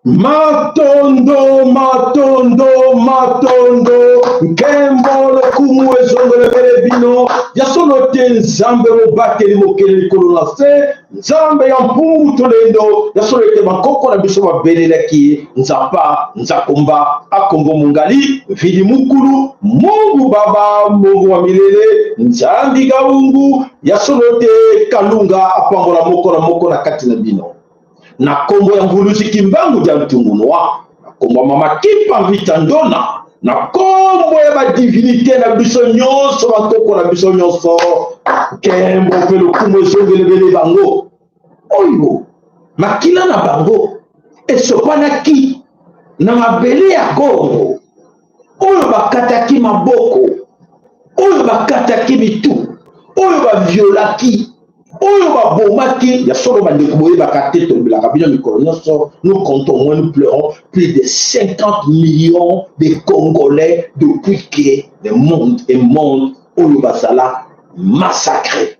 Matondo, matondo, matondo, Kembo le kumu ezongo le belebino, Yasolo te nzambe mobakeli mokele likolo na se, Nzambe ya mpungu tolendo, Yasolo te bakoko na biso babelelaki, Nzapa, Nzakomba, Akombo mungali, Vili mukulu, Mungu baba, Mungu wa milele, Nzambi gaungu, Yasolo te kalunga, Apambola moko na kati na bino. Na kombo ya mbulusi kimbangu ja mtungunwa, na kombo mama kipa vitandona, na kombo ya ba divinité na biso nyonso bakoko na biso nyonso, Kembo pe lokumu ezongelebele bango. Oyo, makila na bango, esopanaki na mabele ya kombo, oyo bakataki maboko, oyo bakataki bitu, oyo baviolaki, oyo babomaki ya solo bandeko boye bakate tobelaka bino mikolo nyonso. Nous comptons au moins, nous pleurons plus de 50 millions de Congolais depuis que le monde est monde oyo basala massacré.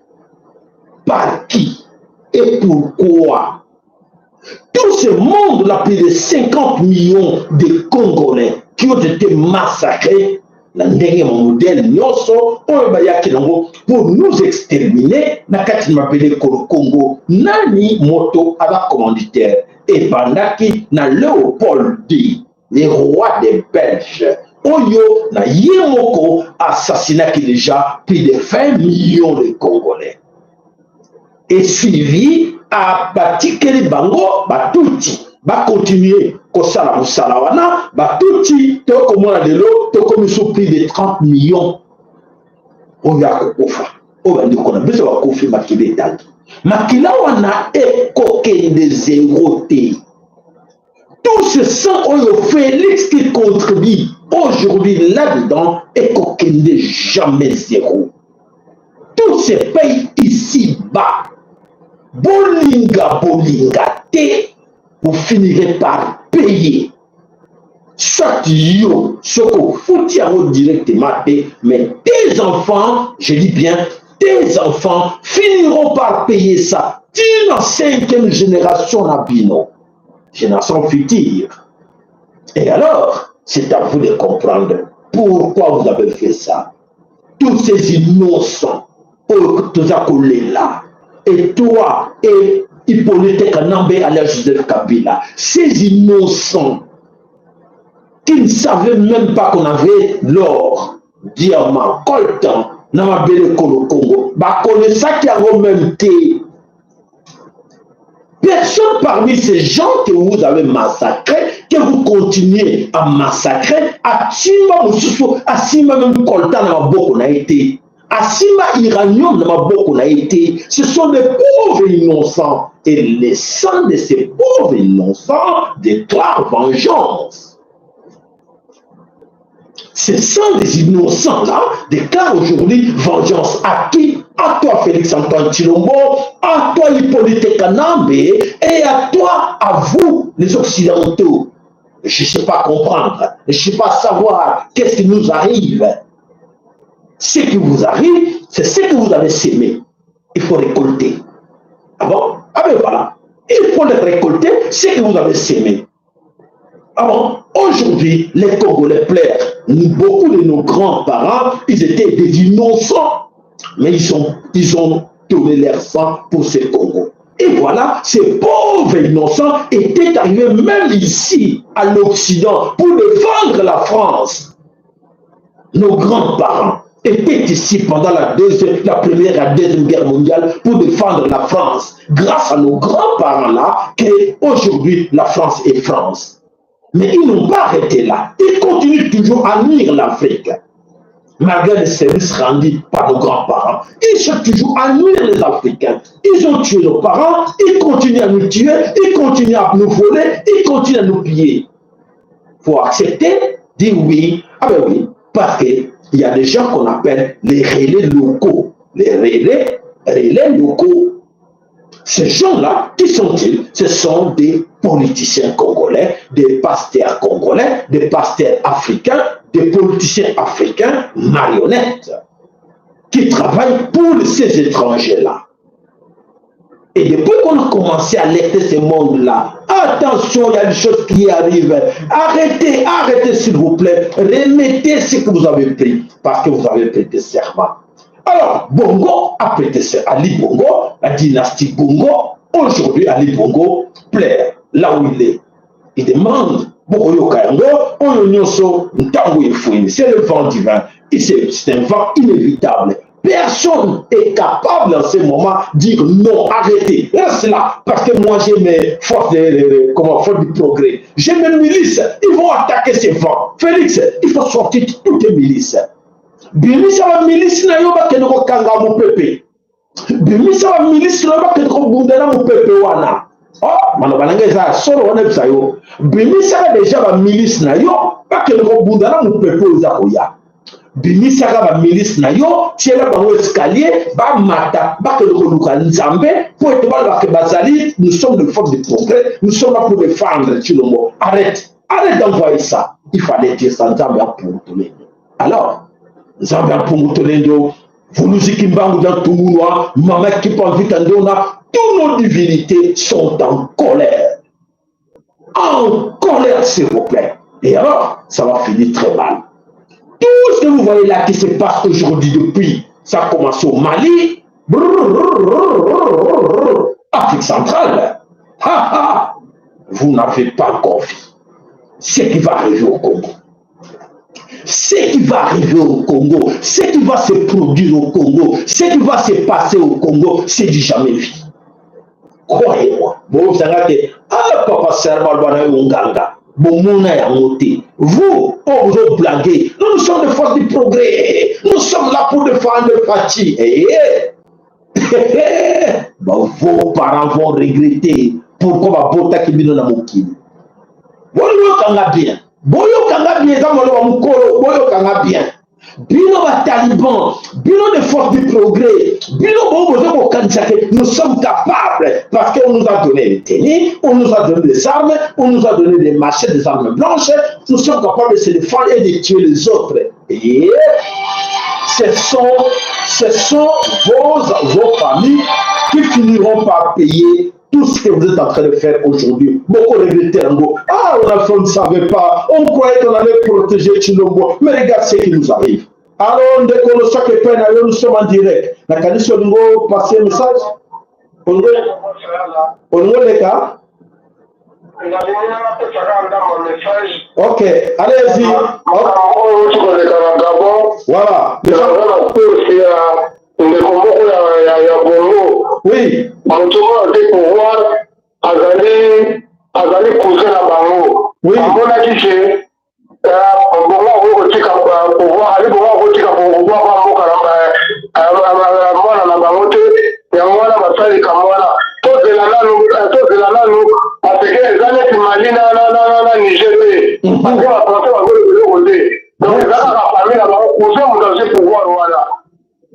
Par qui et pourquoi? Tout ce monde-là, plus de 50 millions de Congolais qui ont été massacrés, la ndenge modèle nyonso oyo bayaki nango pour nous exterminer na kati mabele Congo. Nani moto ala commanditaire et bandaki na Léopold D, le roi des Belges, oyo na yemoko assassinaki déjà plus de 20 millions de Congolais. Et suivi à batikeli bango batuti ba continuer kosala musala wana batuti to komona lelo to komiso plus de 30 millions oyo akokufa oyo bandeko na biso bakufi makila etaki makila wana ekokende zéro te. Tout ce sang oyo Félix qui contribue aujourd'hui là-dedans ekokende jamais zéro. Tous ces pays ici-bas bolinga te, vous finirez par payer. Soit yo, ce qu'on fout directement, mais tes enfants, je dis bien, tes enfants finiront par payer ça. D'une 5e génération à Bino, génération future. Et alors, c'est à vous de comprendre pourquoi vous avez fait ça. Tous ces innocents, tous à coller là, et toi, et Hippolyte Kanambe à la Joseph Kabila, ces innocents qui ne savaient même pas qu'on avait l'or, diamant, coltan, Namabele Congo, bah connaissez ça qui a même été. Personne parmi ces gens que vous avez massacrés, que vous continuez à massacrer, Asima même coltan Namaboko n'a été. Asima Iranium Namaboko n'a été. Ce sont des pauvres innocents. Et les sangs de ces pauvres innocents déclarent vengeance. Ces sangs des innocents-là déclarent aujourd'hui vengeance. À qui? À toi, Félix Antoine Tshilombo, à toi, Hippolyte Kanambe, et à toi, à vous, les Occidentaux. Je ne sais pas comprendre, je ne sais pas savoir qu'est-ce qui nous arrive. Ce qui vous arrive, c'est ce que vous avez sémé. Il faut récolter. Ah bon? Ah ben voilà. Il faut les récolter, ce que vous avez sémé. Ah bon? Aujourd'hui, les Congolais pleurent. Beaucoup de nos grands-parents, ils étaient des innocents. Mais ils ont donné leur sang pour ces Congos. Et voilà, ces pauvres innocents étaient arrivés même ici, à l'Occident, pour défendre la France. Nos grands-parents étaient ici pendant la première et la deuxième guerre mondiale pour défendre la France. Grâce à nos grands-parents-là, qu'aujourd'hui la France est France. Mais ils n'ont pas arrêté là. Ils continuent toujours à nuire l'Afrique. Malgré les services rendus par nos grands-parents, ils cherchent toujours à nuire les Africains. Ils ont tué nos parents, ils continuent à nous tuer, ils continuent à nous voler, ils continuent à nous piller. Il faut accepter, dire oui, ah ben oui, parce qu'il y a des gens qu'on appelle les relais locaux. Les relais locaux. Ces gens-là, qui sont-ils? Ce sont des politiciens congolais, des pasteurs congolais, des pasteurs africains, des politiciens africains marionnettes qui travaillent pour ces étrangers-là. Et depuis qu'on a commencé à alerter ce monde-là, attention, il y a des choses qui arrivent. Arrêtez, arrêtez s'il vous plaît. Remettez ce que vous avez pris, parce que vous avez prêté serment. Alors, Bongo a prêté serment. Ali Bongo, la dynastie Bongo, aujourd'hui Ali Bongo plaît là où il est. Il demande, c'est le vent divin. C'est un vent inévitable. Personne est capable en ce moment de dire non, arrêtez. Reste là, parce que moi j'ai mes forces du progrès. J'ai mes milices, ils vont attaquer ces vents. Félix, il faut sortir toutes les milices. Bimisa la milice na yo ba kenoko kanga mu pepe. Bimisa la milice na ba kenoko bundela mu pepe wana. Oh, malobananga eza solo wana bisa yo. Bimisa déjà ba milice na yo ba kenoko bundela mu pepe oza koya. Bimisa ba milice na yo tiela ba escalier ba mata ba kenoko luka nzambe pour être ba ke bazali, nous sommes de force de progrès, nous sommes là pour défendre Chilombo. Arrête, arrête d'envoyer ça. Il fallait dire ça nzambe pour tout le monde. Alors Zambia Pungutolendo, Vuluzi Kimbangu dans Toumoua, Mama Kipavitandona, toutes nos divinités sont en colère. En colère, s'il vous plaît. Et alors, ça va finir très mal. Tout ce que vous voyez là qui se passe aujourd'hui depuis, ça commence au Mali, Afrique centrale. Vous n'avez pas encore vu ce qui va arriver au Congo. Ce qui va arriver au Congo, ce qui va se produire au Congo, ce qui va se passer au Congo, c'est du jamais vu. Croyez-moi. Bon, vous savez, papa Serma Bana Unganga, bon, mon aïe, vous, vous blaguez. Nous sommes des forces du progrès. Nous sommes là pour défendre Fati. Bon, vos parents vont regretter pourquoi Bota Kibino na Mokini. Bon, nous sommes bien. Boyo kanga bien, boyo kanga bien. Bino ba talibans, bino des forces du progrès, bino bobo nous sommes capables parce qu'on nous a donné les tennis, on nous a donné des armes, on nous a donné des machettes, des armes blanches, nous sommes capables de se défendre et de tuer les autres. Et ce sont vos familles qui finiront par payer tout ce que vous êtes en train de faire aujourd'hui. Beaucoup regrettaient Tango. Ah, on ne savait pas. On croyait qu'on allait protéger Chilombo. Mais regarde ce qui nous arrive. Alors, dès qu'on le chaque peine, nous sommes en direct. La Candice Olingo, passer un message. Olingo les cas. Ok, allez-y. Voilà. Oui. Oui.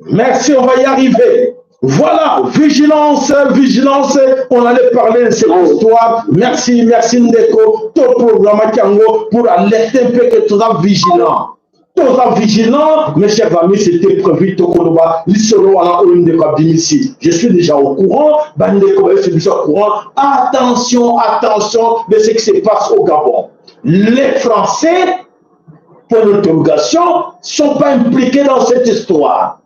Merci, on va y arriver. Voilà, vigilance, vigilance. On allait parler de cette histoire. Merci, merci Ndeko. Ton programme Kango pour alerter un peu que tu es vigilant. Tu es vigilant, mes chers amis, c'était prévu. Je suis déjà au courant. Je suis déjà au courant. Attention, attention de ce qui se passe au Gabon. Les Français, pour l'interrogation, ne sont pas impliqués dans cette histoire.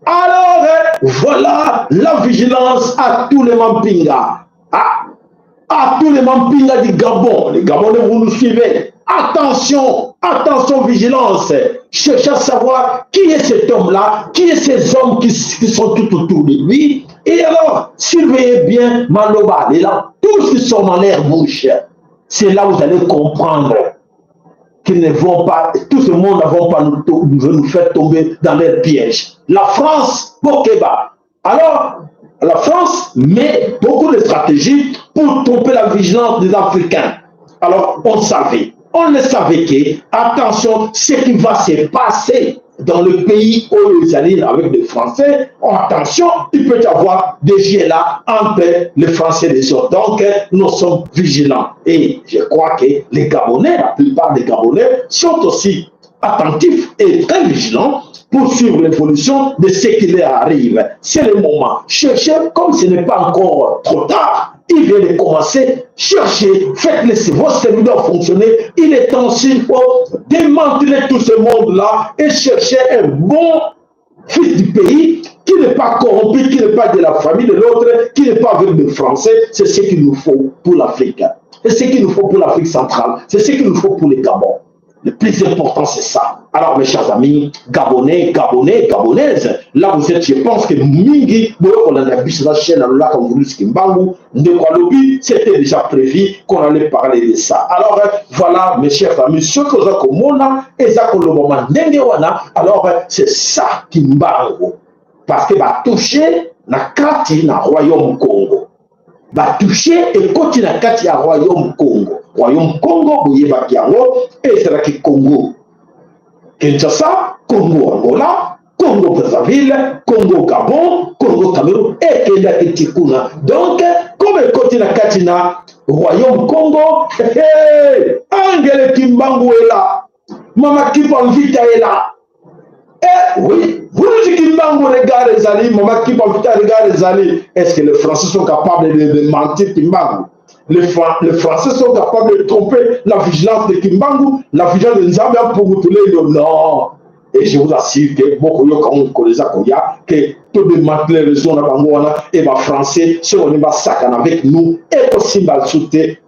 Alors, voilà la vigilance à tous les Mampinga. À tous les Mampinga du Gabon. Les Gabonais, vous nous suivez. Attention, attention, vigilance. Cherchez à savoir qui est cet homme-là, qui est ces hommes qui sont tout autour de lui. Et alors, surveillez bien Maloba, et là, tous qui sont dans l'air bouche. C'est là où vous allez comprendre qu'ils ne vont pas, tout ce monde ne vont pas nous faire tomber dans leur piège. La France, Bokeba. Alors, la France met beaucoup de stratégies pour tromper la vigilance des Africains. Alors, on le savait que, attention, ce qui va se passer dans le pays où ils allaient avec les Français, attention, il peut y avoir des jets là entre les Français et les autres. Donc, nous sommes vigilants. Et je crois que les Gabonais, la plupart des Gabonais, sont aussi attentifs et très vigilants pour suivre l'évolution de ce qui leur arrive. C'est le moment. Cherchez, comme ce n'est pas encore trop tard, il vient de commencer, cherchez, faites vos servideurs fonctionner. Il est temps aussi pour démanteler tout ce monde-là et chercher un bon fils du pays qui n'est pas corrompu, qui n'est pas de la famille de l'autre, qui n'est pas avec des Français. C'est ce qu'il nous faut pour l'Afrique. C'est ce qu'il nous faut pour l'Afrique centrale. C'est ce qu'il nous faut pour les Gabon. Le plus important, c'est ça. Alors, mes chers amis, Gabonais, Gabonais, Gabonaises, là vous êtes, je pense que Mingi, on a vu la chaîne à la c'était déjà prévu qu'on allait parler de ça. Alors, voilà, mes chers amis, ce que vous avez alors, c'est ça qui mbango. Parce que va toucher la carte dans le royaume Congo. Va toucher et continuer la carte dans le royaume Congo. Royaume Congo, et c'est là que Congo. Kinshasa, Congo Angola, Congo Brazzaville, Congo Gabon, Congo Cameroun et Kenya et Tikuna. Donc, comme il continue la carte dans le royaume Congo, Angele Kimbangu est là, Mama Kipanvita est là. Eh oui, vous nous dites Kimbangu regarde les alliés, Mama Kipanvita regarde les alliés. Est-ce que les Français sont capables de mentir Kimbangu? Les Français sont capables de tromper la vigilance de Kimbangu, la vigilance de Nzambe pour vous tous les non. Et je vous assure que beaucoup de gens connaissent que tout le démanteler les zones et les Français sont avec nous et aussi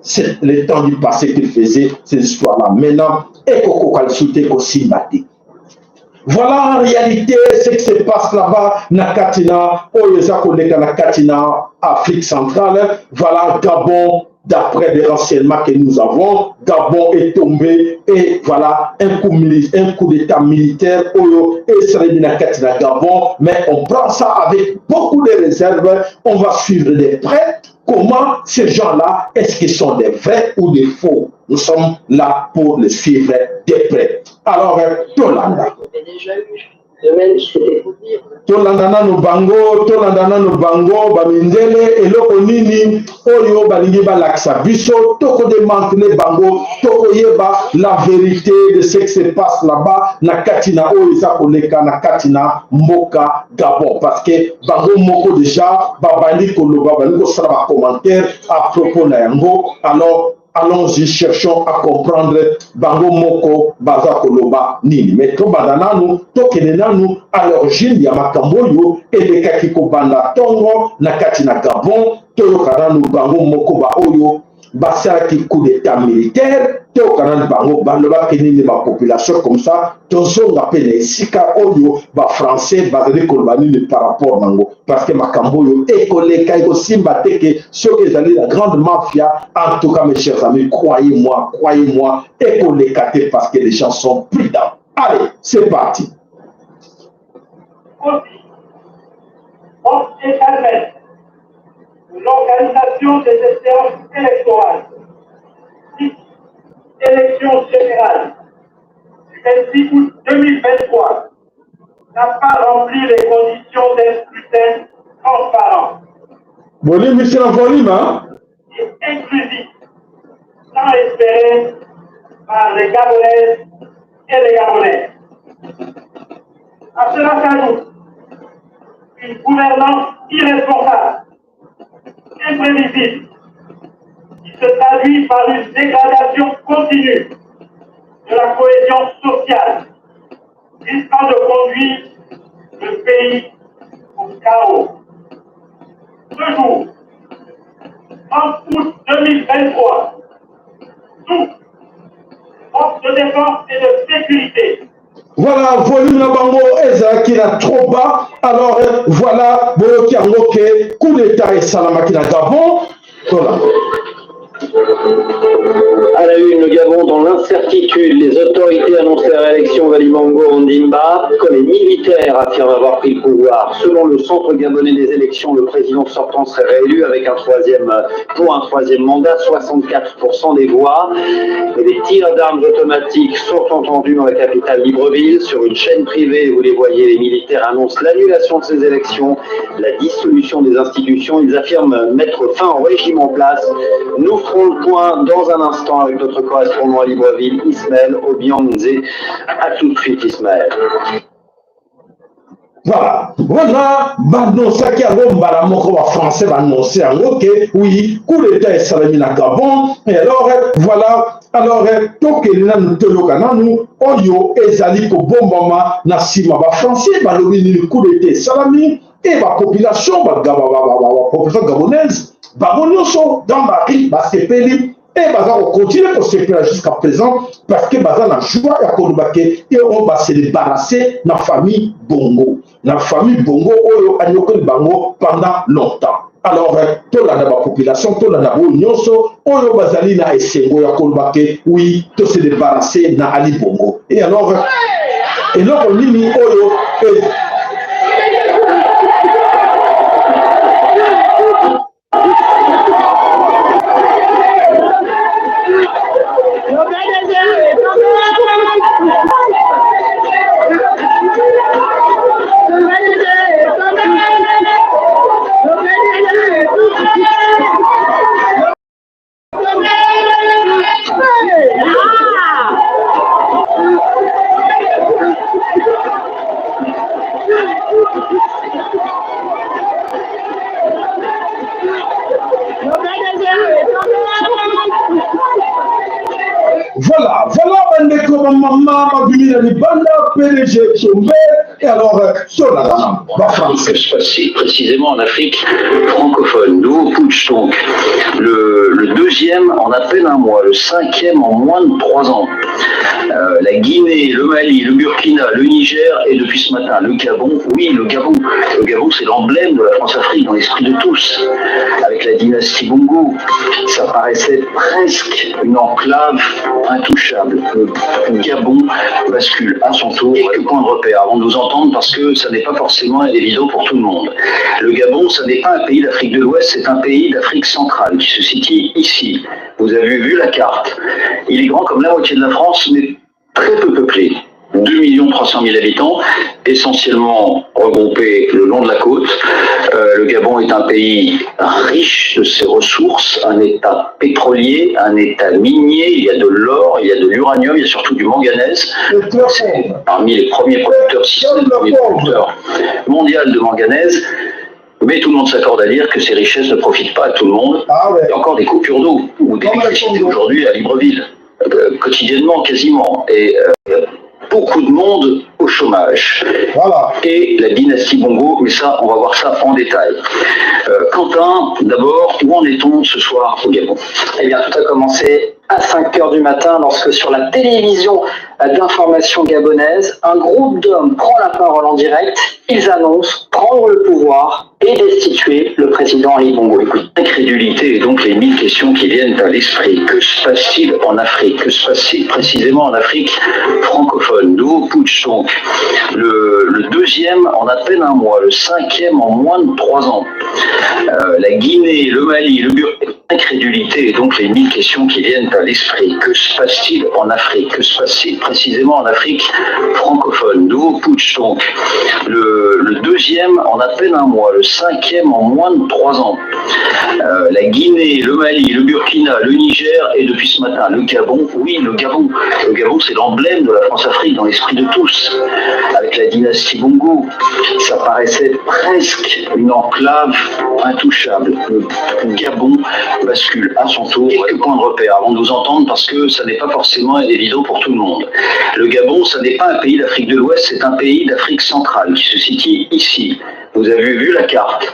c'est le temps du passé qu'ils faisaient ces histoires-là. Maintenant, et qu'on souhaite aussi voilà en réalité ce qui se passe là-bas, Nakatina, Nakatina, Afrique centrale. Voilà Gabon, d'après les renseignements que nous avons, Gabon est tombé et voilà un coup d'état militaire et Serebina Katina Gabon, mais on prend ça avec beaucoup de réserves, on va suivre de près comment ces gens-là, est-ce qu'ils sont des vrais ou des faux. Nous sommes là pour les suivre de près. Alors, Tolanda. Tolandana no bango, bamindele, eloko nini, oyo balingi balaksa biso, toko démanteler bango, toko yeba la vérité de ce qui se passe là-bas, na katina oyo isa koleka na katina mboka Gabon, parce que bango moko déjà, babali koloba, bali kosala ba commentaire à propos na yango, alors, allons-y, cherchons à comprendre bango moko baza koloba nini. Mais to badananu, to kenenanu à l'origine ya makamboyo et kiko banda tongo na kati na Gabon, to yokananu bango moko ba oyo basara ki coup d'état militaire, to yokananu bango baloba kenini ma population comme ça, to zonga pene sika oyo ba français bazali koloba nini par rapport nango, parce que makamboyo ekoleka ekosimba teke ceux qui allaient la grande mafia. En tout cas, mes chers amis, croyez-moi, ekoleka te parce que les gens sont prudents. Allez, c'est parti. Aussi, on établit l'organisation des séances électorales, élections générales, du 26 août 2023, n'a pas rempli les conditions d'un scrutin transparent. Bonjour, monsieur la volume, hein? Et inclusif, tant espéré par les Gabonaises et les Gabonais. À cela s'ajoute une gouvernance irresponsable, imprévisible, qui se traduit par une dégradation continue de la cohésion sociale, risquant de conduire le pays au chaos. Ce jour, 30 août 2023, nous, forces de défense et de sécurité, voilà, volume la bango eza qui n'a trop bas. Alors voilà, boloki angoke, coup d'état et salama qui n'a Gabon. Voilà. À la une, le Gabon dans l'incertitude. Les autorités annoncent la réélection Valimango Ondimba quand les militaires affirment avoir pris le pouvoir. Selon le centre gabonais des élections, le président sortant serait réélu avec pour un troisième mandat, 64% des voix. Et des tirs d'armes automatiques sont entendus dans la capitale Libreville. Sur une chaîne privée, vous les voyez, les militaires annoncent l'annulation de ces élections, la dissolution des institutions. Ils affirment mettre fin au régime en place. Nous ferons le point dans un instant avec notre correspondant à Libreville, Ismaël Obianze. À tout de suite, Ismaël. Voilà, voilà, ça qui a la moko français va annoncer en ok, oui, coup d'état et salami na Gabon, et alors, voilà, alors, toke na nutoloka nanu, oyo ezali ko bombama na sima ba français, ba lobi ni coup d'état salami, et la population, population gabonaise, sont dans la rue, sepeli, et on continue pour se faire jusqu'à présent, parce que la joie et on va se débarrasser de la famille Bongo. La famille Bongo, on a Bango pendant longtemps. Alors, toute la population, toute la nyonso, on va aller na esengo ya kolbake, oui, tout se débarrasser na Ali Bongo. Et alors, on dit, voilà, maman, PDG tombé, et alors, sur la France. Que se passe précisément en Afrique francophone. Nouveau putsch donc. Le deuxième en à peine un mois, le cinquième en moins de 3 ans. La Guinée, le Mali, le Burkina, le Niger et depuis ce matin le Gabon. Oui, le Gabon. Le Gabon, c'est l'emblème de la France-Afrique dans l'esprit de tous. Avec la dynastie Bongo, ça paraissait presque une enclave intouchable. Le Gabon bascule à son tour. Quelques points de repère avant de nous entendre parce que ça n'est pas forcément évident pour tout le monde. Le Gabon, ça n'est pas un pays d'Afrique de l'Ouest, c'est un pays d'Afrique centrale qui se situe ici. Vous avez vu la carte. Il est grand comme la moitié de la France, mais très peu peuplé. 2 300 000 habitants, essentiellement regroupés le long de la côte. Le Gabon est un pays riche de ses ressources, un état pétrolier, un état minier, il y a de l'or, il y a de l'uranium, il y a surtout du manganèse. C'est parmi les premiers producteurs, si ce n'est le premier producteur mondial de manganèse. Mais tout le monde s'accorde à dire que ces richesses ne profitent pas à tout le monde. Il y a encore des coupures d'eau ou d'électricité aujourd'hui à Libreville, quotidiennement, quasiment. Et beaucoup de monde au chômage. Voilà. Et la dynastie Bongo, mais ça, on va voir ça en détail. Quentin, d'abord, où en est-on ce soir au Gabon? Eh bien, tout a commencé à 5 h du matin lorsque sur la télévision d'information gabonaise, un groupe d'hommes prend la parole en direct. Ils annoncent prendre le pouvoir et destituer le président Ali Bongo. Incrédulité et donc les 1000 questions qui viennent à l'esprit. Que se passe-t-il en Afrique? Que se passe-t-il précisément en Afrique francophone? Nouveau putsch donc. Le deuxième en à peine un mois, le cinquième en moins de 3 ans. La Guinée, le Mali, le Burkina. Incrédulité et donc les 1000 questions qui viennent à l'esprit. Que se passe-t-il en Afrique? Que se passe-t-il précisément en Afrique francophone? Nouveau putsch donc. Le deuxième en à peine un mois, le cinquième en moins de 3 ans. La Guinée, le Mali, le Burkina, le Niger et depuis ce matin le Gabon. Oui, le Gabon. Le Gabon, c'est l'emblème de la France-Afrique dans l'esprit de tous. Avec la dynastie Bongo, ça paraissait presque une enclave intouchable. Le Gabon bascule à son tour. Quelques points de repère avant de vous entendre, parce que ça n'est pas forcément évident pour tout le monde. Le Gabon, ça n'est pas un pays d'Afrique de l'Ouest, c'est un pays d'Afrique centrale qui se situe ici. Vous avez vu la carte.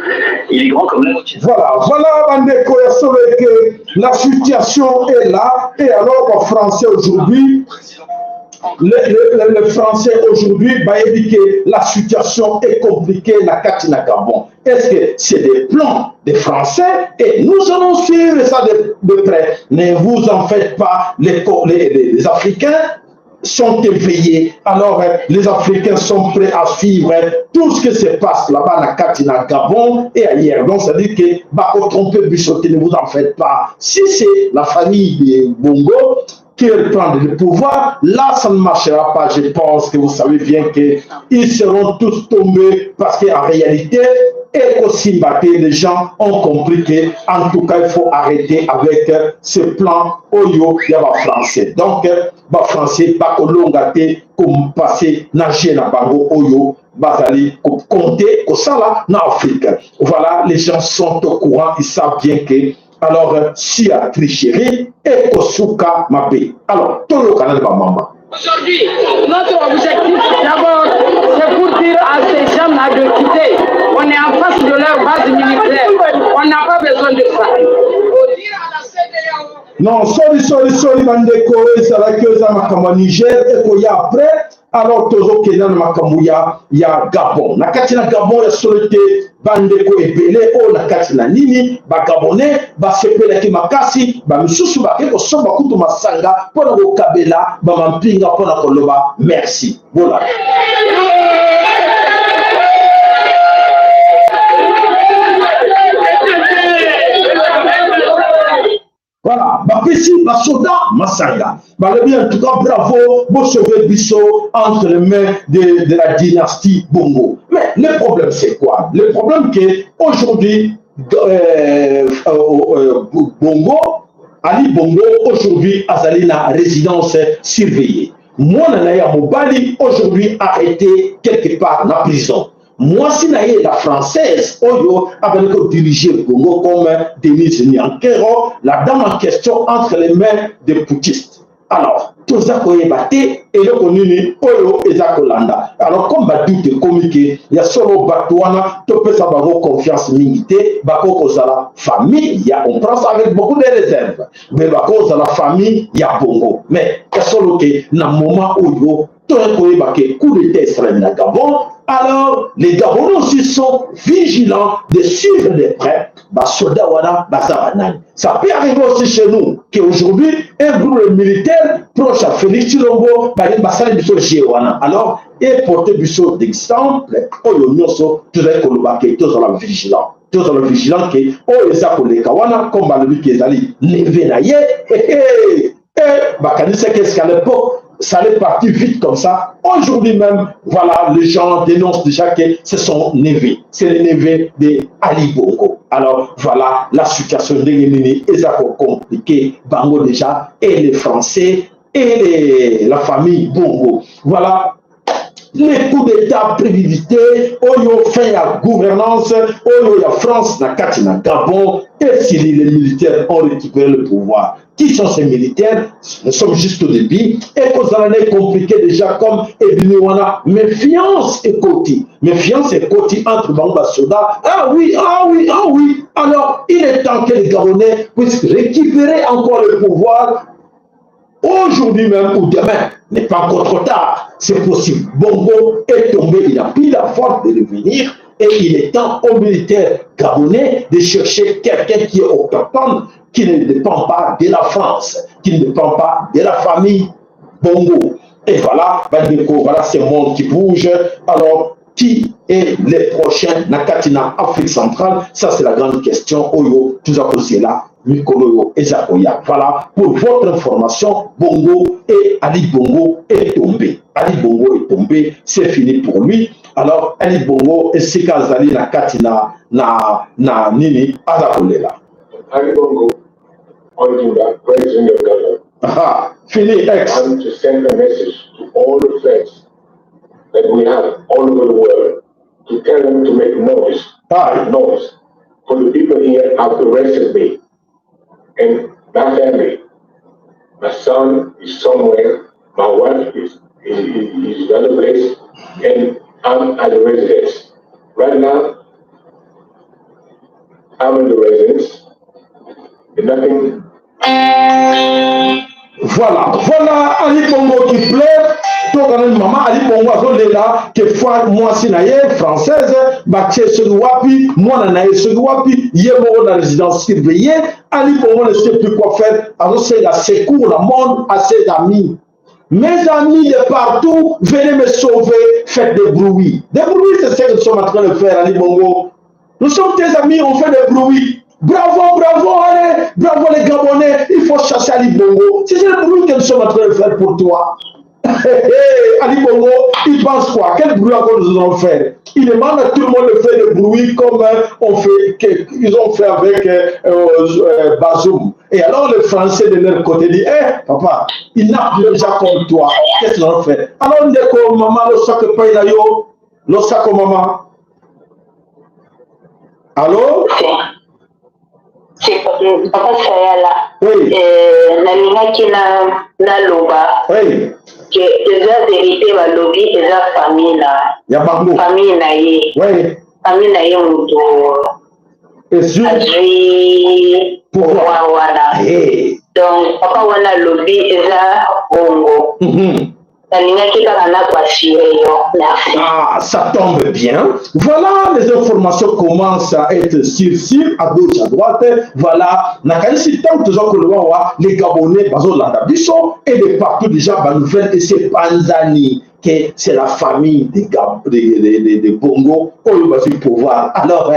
Il est grand comme la moitié. Voilà, Bandeko, que la situation est là. Et alors, en français aujourd'hui, le français aujourd'hui va dire que la situation est compliquée, la Katina Gabon. Est-ce que c'est des plans des Français? Et nous allons suivre ça de près. Ne vous en faites pas, les Africains sont éveillés. Alors, les Africains sont prêts à suivre tout ce qui se passe là-bas à Katina Gabon et ailleurs. Donc, ça veut dire que Bako tromper Bissoté, ne vous en faites pas. Si c'est la famille de Bongo qui reprend le pouvoir, là, ça ne marchera pas. Je pense que vous savez bien qu'ils seront tous tombés parce qu'en réalité, et aussi, les gens ont compris qu'en tout cas, il faut arrêter avec ce plan Oyo Yaba français. Donc, français, Bakolongate, comme passé, nager na bango Oyo, Bazali, compter, comme ça là, en Afrique. Voilà, les gens sont au courant, ils savent bien que, alors, si à tricherie, et Kosuka Mabé. Alors, tout le canal de ma maman. Aujourd'hui, notre objectif, d'abord, c'est pour dire à ces gens-là de quitter. On est en face de leur base militaire. On n'a pas besoin de ça. Faut dire à la CEDEAO. Non, sorry, Bandeko, c'est la que ça m'a Niger, et qu'il y a après, alors, toujours qu'il y a il y a Gabon. La Katina Gabon, la solité, Bandeko et Belé, oh, la Katina Nini, Gabonais, Sepele qui Makasi, Misusu, Bakeko, Soba Kutu Masanga, Pono Kabela, Mampinga, Pona Koloba, merci. Voilà. Voilà, Bapesi, Basoda, Masanga. En tout cas, bravo, vous sauvez Bissot entre les mains de la dynastie Bongo. Mais le problème, c'est quoi? Le problème, c'est qu'aujourd'hui, Bongo, Ali Bongo, aujourd'hui, Azali na résidence surveillée. Moi, Nanaya Mobali, aujourd'hui, arrêté quelque part dans la prison. Moi, si naïe la française, Oyo, avec le diriger le Congo comme Denise Nyankero, la dame en question entre les mains des poutistes. Alors, tout ça qu'on est battu, et le connu, Oyo et Zakolanda. Alors, comme Badou te communiqué, il y a solo Batouana, tu peux savoir confiance militaire, Bako Kozala famille, on prend ça avec beaucoup de réserves. Mais Bako Kozala famille, il y a Bongo. Mais, il y a solo que, dans le moment où tout le monde est coup d'état extrême dans Gabon, alors les Gabonais aussi sont vigilants de suivre de près soldats wana bazabanani. Ça peut arriver aussi chez nous qu'aujourd'hui un groupe militaire proche à Félix Chilombo basali biso Géwana. Alors et porter biso d'exemple oyo nyoso tozali koloba ke tozala vigilant. Tozala vigilant ke oyo eza koleka wana comme balobi ke ezali levé na ye bakanisa qu'est-ce qu'à l'époque ça allait partir vite comme ça. Aujourd'hui même, voilà, les gens dénoncent déjà que c'est son neveu. C'est le neveu de Ali Bongo. Alors, voilà, la situation de Yémini est compliquée. Bango déjà, et les Français, et la famille Bongo. Voilà. Les coups d'État prémédités, Oyo fait la gouvernance, Oyo la France, la Katina Gabon, et si les militaires ont récupéré le pouvoir. Qui sont ces militaires? Nous sommes juste au début. Et que ça est compliqué déjà comme Ebiniwana. Méfiance et Koti. Méfiance et Koti entre Bamba Soda. Ah oui. Alors, il est temps que les Gabonais puissent récupérer encore le pouvoir. Aujourd'hui même ou demain, n'est pas encore trop tard, c'est possible. Bongo est tombé, il a pris la force de revenir et il est temps aux militaires gabonais de chercher quelqu'un qui est autochtone, qui ne dépend pas de la France, qui ne dépend pas de la famille Bongo. Et voilà, voilà ce monde qui bouge. Alors, qui est le prochain Nakatina Afrique centrale? Ça, c'est la grande question. Oyo, tout ça posé là. Mikolo et Zakoya. Voilà, pour votre information, Bongo et Ali Bongo est tombé. Ali Bongo est tombé, c'est fini pour lui. Alors, Ali Bongo et Sekazali na Katina na Nini Azakolela. Ali Bongo, on that president of Ghana. Aha, fini ex. I want to send a message to all the friends that we have all over the world to tell them to make noise. Aye. Noise. For the people here have arrested me. and my family. My son is somewhere, my wife is another place, and I'm at the residence. Right now, I'm in the residence, and nothing. Voilà, Ali Bongo qui pleure, maman Ali Bongo azolela que fois moi si na ye française, batie ce wapi, moi na ye ce wapi, yemo na résidence surveillée, Ali Bongo ne sait plus quoi faire, alors c'est la secours le monde à ses amis. Mes amis de partout, venez me sauver, faites des bruits. Des bruits, c'est ce que nous sommes en train de faire, Ali Bongo. Nous sommes tes amis, on fait des bruits. Bravo, bravo, allez, bravo les Gabonais, il faut chasser Ali Bongo. C'est le bruit que nous sommes en train de faire pour toi. Ali Bongo, il pense quoi? Quel bruit encore nous allons faire? Il demande à tout le monde de faire des bruits comme ils ont fait avec Bazoum. Et alors les Français de leur côté disent, papa, il n'a plus déjà comme toi. Qu'est-ce qu'ils ont fait? Alors on dit que maman, le sac paye là, yo, le sac maman. Allô? C'est papa Sayala. Oui. Nalingaki na loba. Oui. Que eza vérité ba lobi eza famille na. Ya bango. Famille na ye. Oui. Famille na ye muto. Et sûr. Azui pouvoir wana. Donc papa wana lobi eza bongo. Ah, ça tombe bien. Voilà, les informations commencent à être sur, à gauche, à droite. Voilà, les Gabonais, et de partout déjà, nouvelle, et c'est Panzani, que c'est la famille des Bongo, au pouvoir. Alors,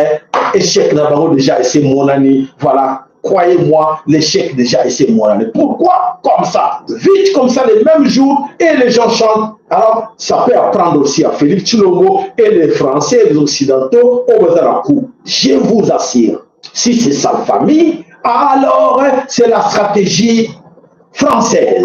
échec là-bas déjà, et c'est mon année. Voilà. Croyez-moi, l'échec déjà et c'est moi. Pourquoi comme ça? Vite comme ça, les mêmes jours, et les gens chantent. Alors, ça peut apprendre aussi à Félix Tshilombo et les Français et les Occidentaux au Bazarakou. Je vous assure, si c'est sa famille, alors c'est la stratégie française.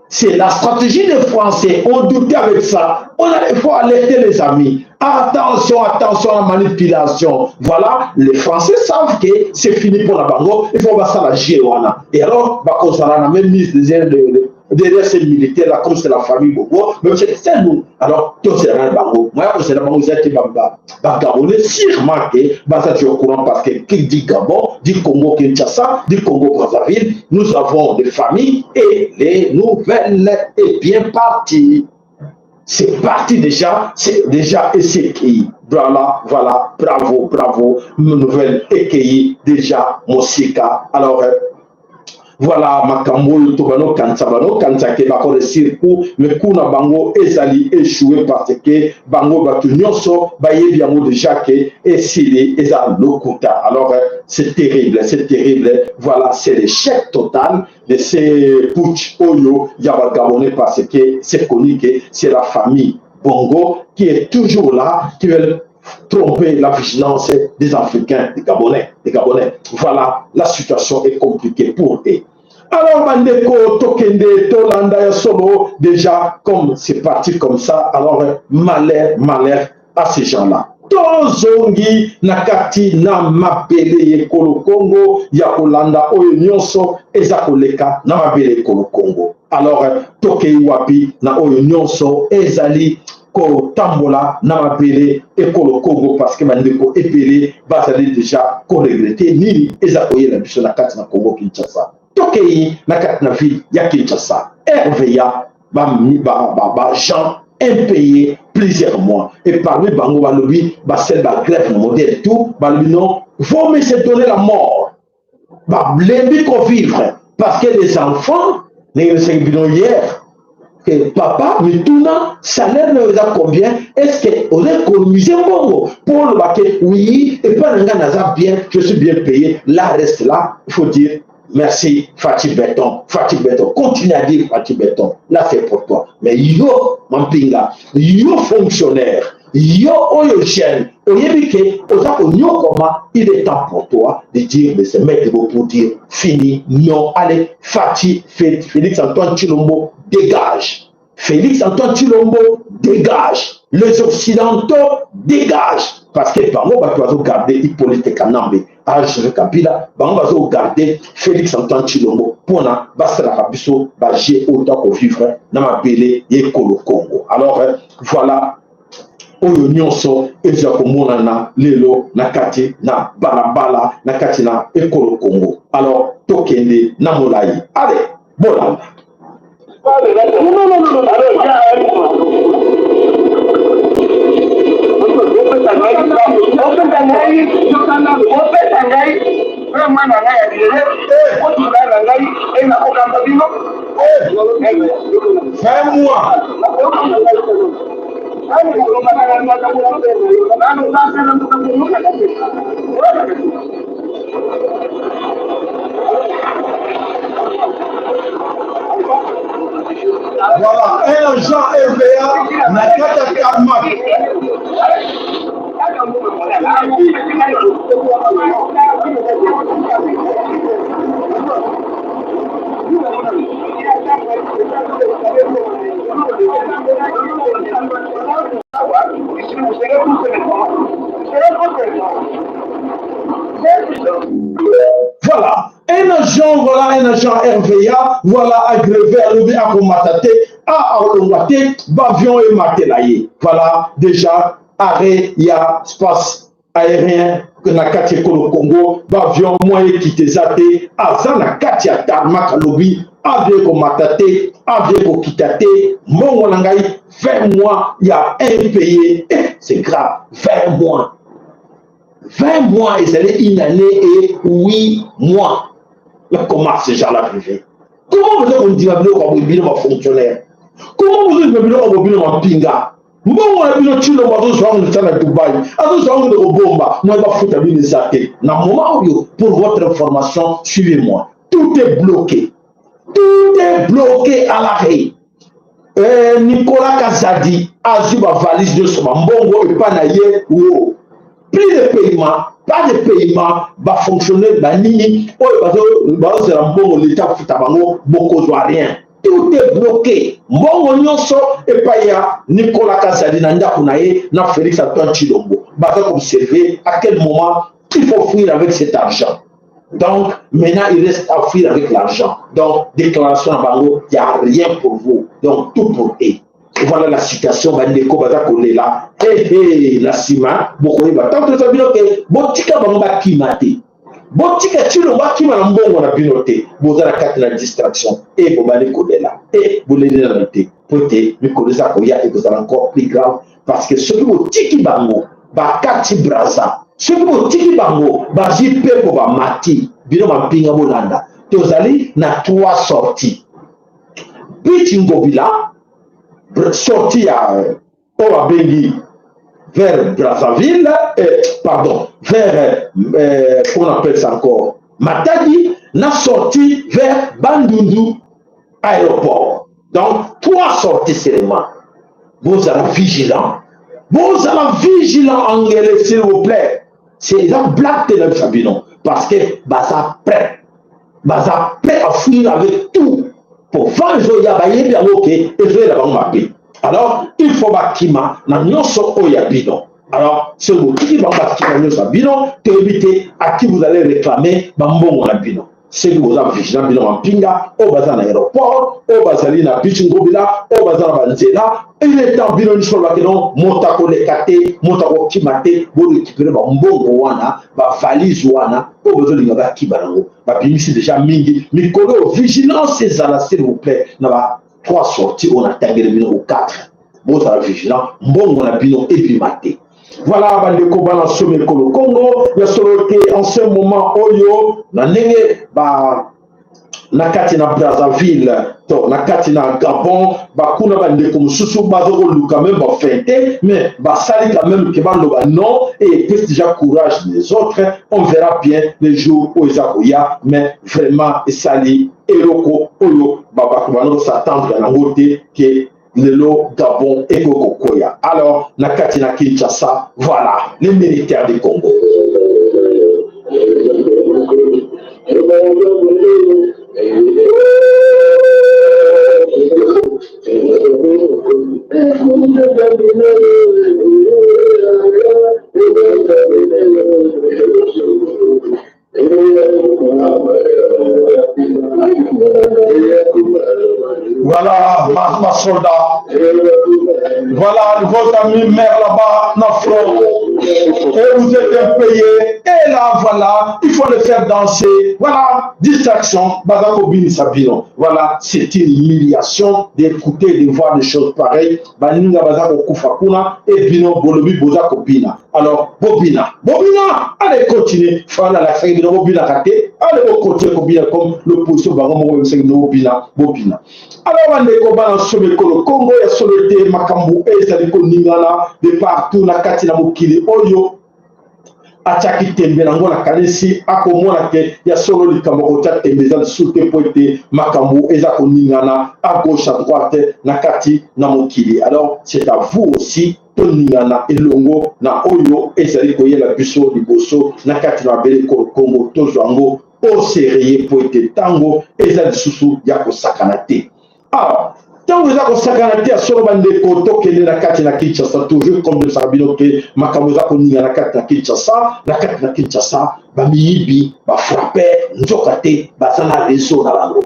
C'est la stratégie des Français. On doutait avec ça. Il faut alerter les amis. Attention, attention à la manipulation. Voilà, les Français savent que c'est fini pour la Bango. Il faut passer à la Géoana. Et alors, on a même mise derrière ces militaires-là, comme c'est la famille Bobo. Mais c'est nous. Alors, tout c'est la Bango. Moi, c'est la Bango, c'est la Gabonais, sûrement que tu es au courant parce que qui dit Gabon, dit Congo Kinshasa, dit Congo Brazzaville, nous avons des familles et les nouvelles est bien parties. C'est parti déjà, c'est déjà écrit. Voilà, voilà, bravo, bravo, nouvelle écueillie déjà, Mosika. Alors, voilà, Makambo, Tobano, Kansabano, Kansake, Bako, le circuit, mais Kuna Bango, Ezali, échoué parce que Bango, Batunyoso, Baye, Biamo, déjà, que Essili, Ezal, Lokuta. Alors, c'est terrible, c'est terrible. Voilà, c'est l'échec total de ces putsch Oyo, Yaba Gabonais, parce que c'est connu que c'est la famille Bongo qui est toujours là, qui veut tromper la vigilance des Africains, des Gabonais, des Gabonais. Voilà, la situation est compliquée pour eux. Alors, Mandeko, Tokende, Tolanda, Yasolo, déjà, comme c'est parti comme ça, alors, malheur, malheur à ces gens-là. Tozongi, Nakati, na mapele, Kolo Congo, Yakolanda, Oyo Nyonso, Ezakoleka, na mapele, Kolo Congo. Alors, Tokei Wapi, na Oyo Nyonso, Ezali, Ko Tambola, na mapele, Ekolo Congo, parce que Mandeko, Epele, Bazali déjà, ko regretter, ni Ezakoye, la bicho, Nakati, na Congo, Kinshasa. Tokei, Nakati, na ville, ya Kinshasa. RVA, Jean, impayé plusieurs mois. Et parmi Bango Balobi, celle de la grève modèle tout, Balobi non, faut me se donner la mort. L'ennemi qu'on vivre. Parce que les enfants, les hier, que papa, mais tout le salaire ne a combien? Est-ce qu'on a économisé un bongo pour le baquet? Oui, et pas un gars bien, je suis bien payé. Là, reste là, il faut dire. Merci, Fatih Béton. Fatih Béton. Continue à dire Fatih Béton. Là, c'est pour toi. Mais yo, Mampinga, yo fonctionnaire, yo oyogène, oyébike, il est temps pour toi de dire, de se mettre debout pour dire, fini, non, allez, Fatih, Félix Antoine Tshilombo, dégage. Félix Antoine Tshilombo, dégage. Les Occidentaux, dégage. parce que bango bato bazogarde Hippolyte Kanambe Joseph Kabila, bango bazogarde Félix Antoine Tshilombo mpona basalaka biso baje autant kovivre na mabele ya ekolo Congo. Alors voilà oyo nyonso ezala komonana lelo na kati na balabala na kati na ekolo Congo. Alors tokende na molai. Allez, bolanda. Voilà, un agent RVA n'a qu'à Karmak. Voilà, un agent RVA, voilà, agrévé à lever à Komatate, à Olongate, Bavion et Matelaye. Voilà, déjà, arrêt, il y a espace aérien que na kati Kolo Congo, Bavion, moyen quitté Zate, Azana kati à Tarmak Lobby, avion Komatate, avion Kitate, mon Wanangaï, 20 mois, il y a un payé, c'est grave, 20 mois. 20 mois et c'est une année et 8 mois. Mais comment ces gens-là privés? Comment vous avez dit que vous fonctionnaire? Comment vous avez dit que vous avez pinga? Bon, on a vu le Chilo, on a Dubaï, on a vu le Bomba, on a vu les athées. Dans le moment où, pour votre information, suivez-moi. Tout est bloqué. Tout est bloqué à l'arrêt. Nicolas Kazadi a vu ma valise de son mbongo et pas naïe ou plus de paiement, pas de paiement, va fonctionner, va nini, l'État beaucoup rien. Tout est bloqué. Mbongo nyonso et pas ya Nicolas Kazadi nanda kunaye na Félix Antoine Tshilombo. Baza observer à quel moment il faut fuir avec cet argent. Donc, maintenant, il reste à fuir avec l'argent. Donc, déclaration à Bango, il n'y a rien pour vous. Donc, tout pour eux. Voilà la situation, Bandeko Bazakolé là. La Sima, Bokoye Tant que ça veut dire que Botika Bamba Kimate. Botika Tshilomba Kimana Mbongo na Binote. Bozala kate la distraction. Et Bobane Kodela. Et Bolene la Nate. Pote, Mikolesa Koya, et vous allez encore plus grave. Parce que ce que vous Tiki Bango, Bakati Braza. Ce que vous Tiki Bango, Bazi Pepo Mati, Bino Mampinga Bolanda. Tozali na 3 sorties. Bitingobila. Sorti à Oabengi vers Brazzaville, pardon, vers, qu'on appelle ça encore, Matadi, n'a sorti vers Bandundu aéroport. Donc, 3 sorties seulement. Vous allez vigilant. Vous allez vigilant, anglais, s'il vous plaît. C'est la blague de notre Sabinon. Parce que, Baza prêt à fuir avec tout. Pour faire les gens qui alors, il faut bâtiment dans nyonso oyabino. Alors, ce mot qui va bâtiment nyonso bino, pour éviter à qui vous allez réclamer bambongo na bino. C'est que vous avez vigilant bino en pinga, au bazar na aéroport, au bazali na bichingobila, au bazar na banzela, et les temps bino nyonso bakeno, motako lekate, motako kimate, vous récupérez bambongo wana, ba valise wana, au bazar linga ba kibanango, ba bimisi déjà mingi, mikolo vigilance ces ala s'il vous plaît, na ba 3 sorties, on a tagué le bino au 4. Bon, ça va vigilant, bon, on a bino épimate. Voilà, bandeko bana somme Kolo Congo, ya solo que en ce moment oyo na nenge ba na kati na Brazzaville, to na kati na Gabon, ba kuna bandeko mususu bazo ko luka même ba fête, mais ba sali quand même que ba loba non et puis déjà courage des autres, on verra bien les jours où Isakoya, mais vraiment sali eloko oyo baba kubano s'attendre à la route que Lelo, Gabon et Kokoya. Alors, Nakatina Kinshasa, voilà, les militaires du Congo. Voilà, ma soldat. Voilà, votre ami mère là-bas, dans le front. Et vous êtes impayé. Et là, voilà, il faut le faire danser. Voilà, distraction. Voilà, c'est une humiliation d'écouter, de voir des choses pareilles. Et bino, bolobi, boza, kopina. Alors, bobina, allez continuer. Voilà, la fête de bobina, allez continuer comme l'opposition, bobina. Alors, on est comme le Congo, il y a soloté, Makambu, et ça dit qu'on ningana de partout, na kati na mokili, oyo, ataki tembe, nango na kanesi, akomo na ke, ya solo li kamoko, tia tembe, za soute poete, Makambu, et ça qu'on ningana, à gauche, à droite, na kati na mokili. Alors, c'est à vous aussi, ton ningana, et longo, na oyo, et ça dit qu'on y a la busso, liboso, na kati na bele Congo, tojango, au sérieux poete, tango, et ça dit sousou, yako sakanate. Alors, tant que vous avez sacanité à Solomon de Koto, qui est la carte na Kinshasa, toujours comme le Sabino, que Makamoza Koni à la carte na Kinshasa, la carte na Kinshasa, Bamiyibi, Bafrappé, Njokate, Bazana réseau dans la roue.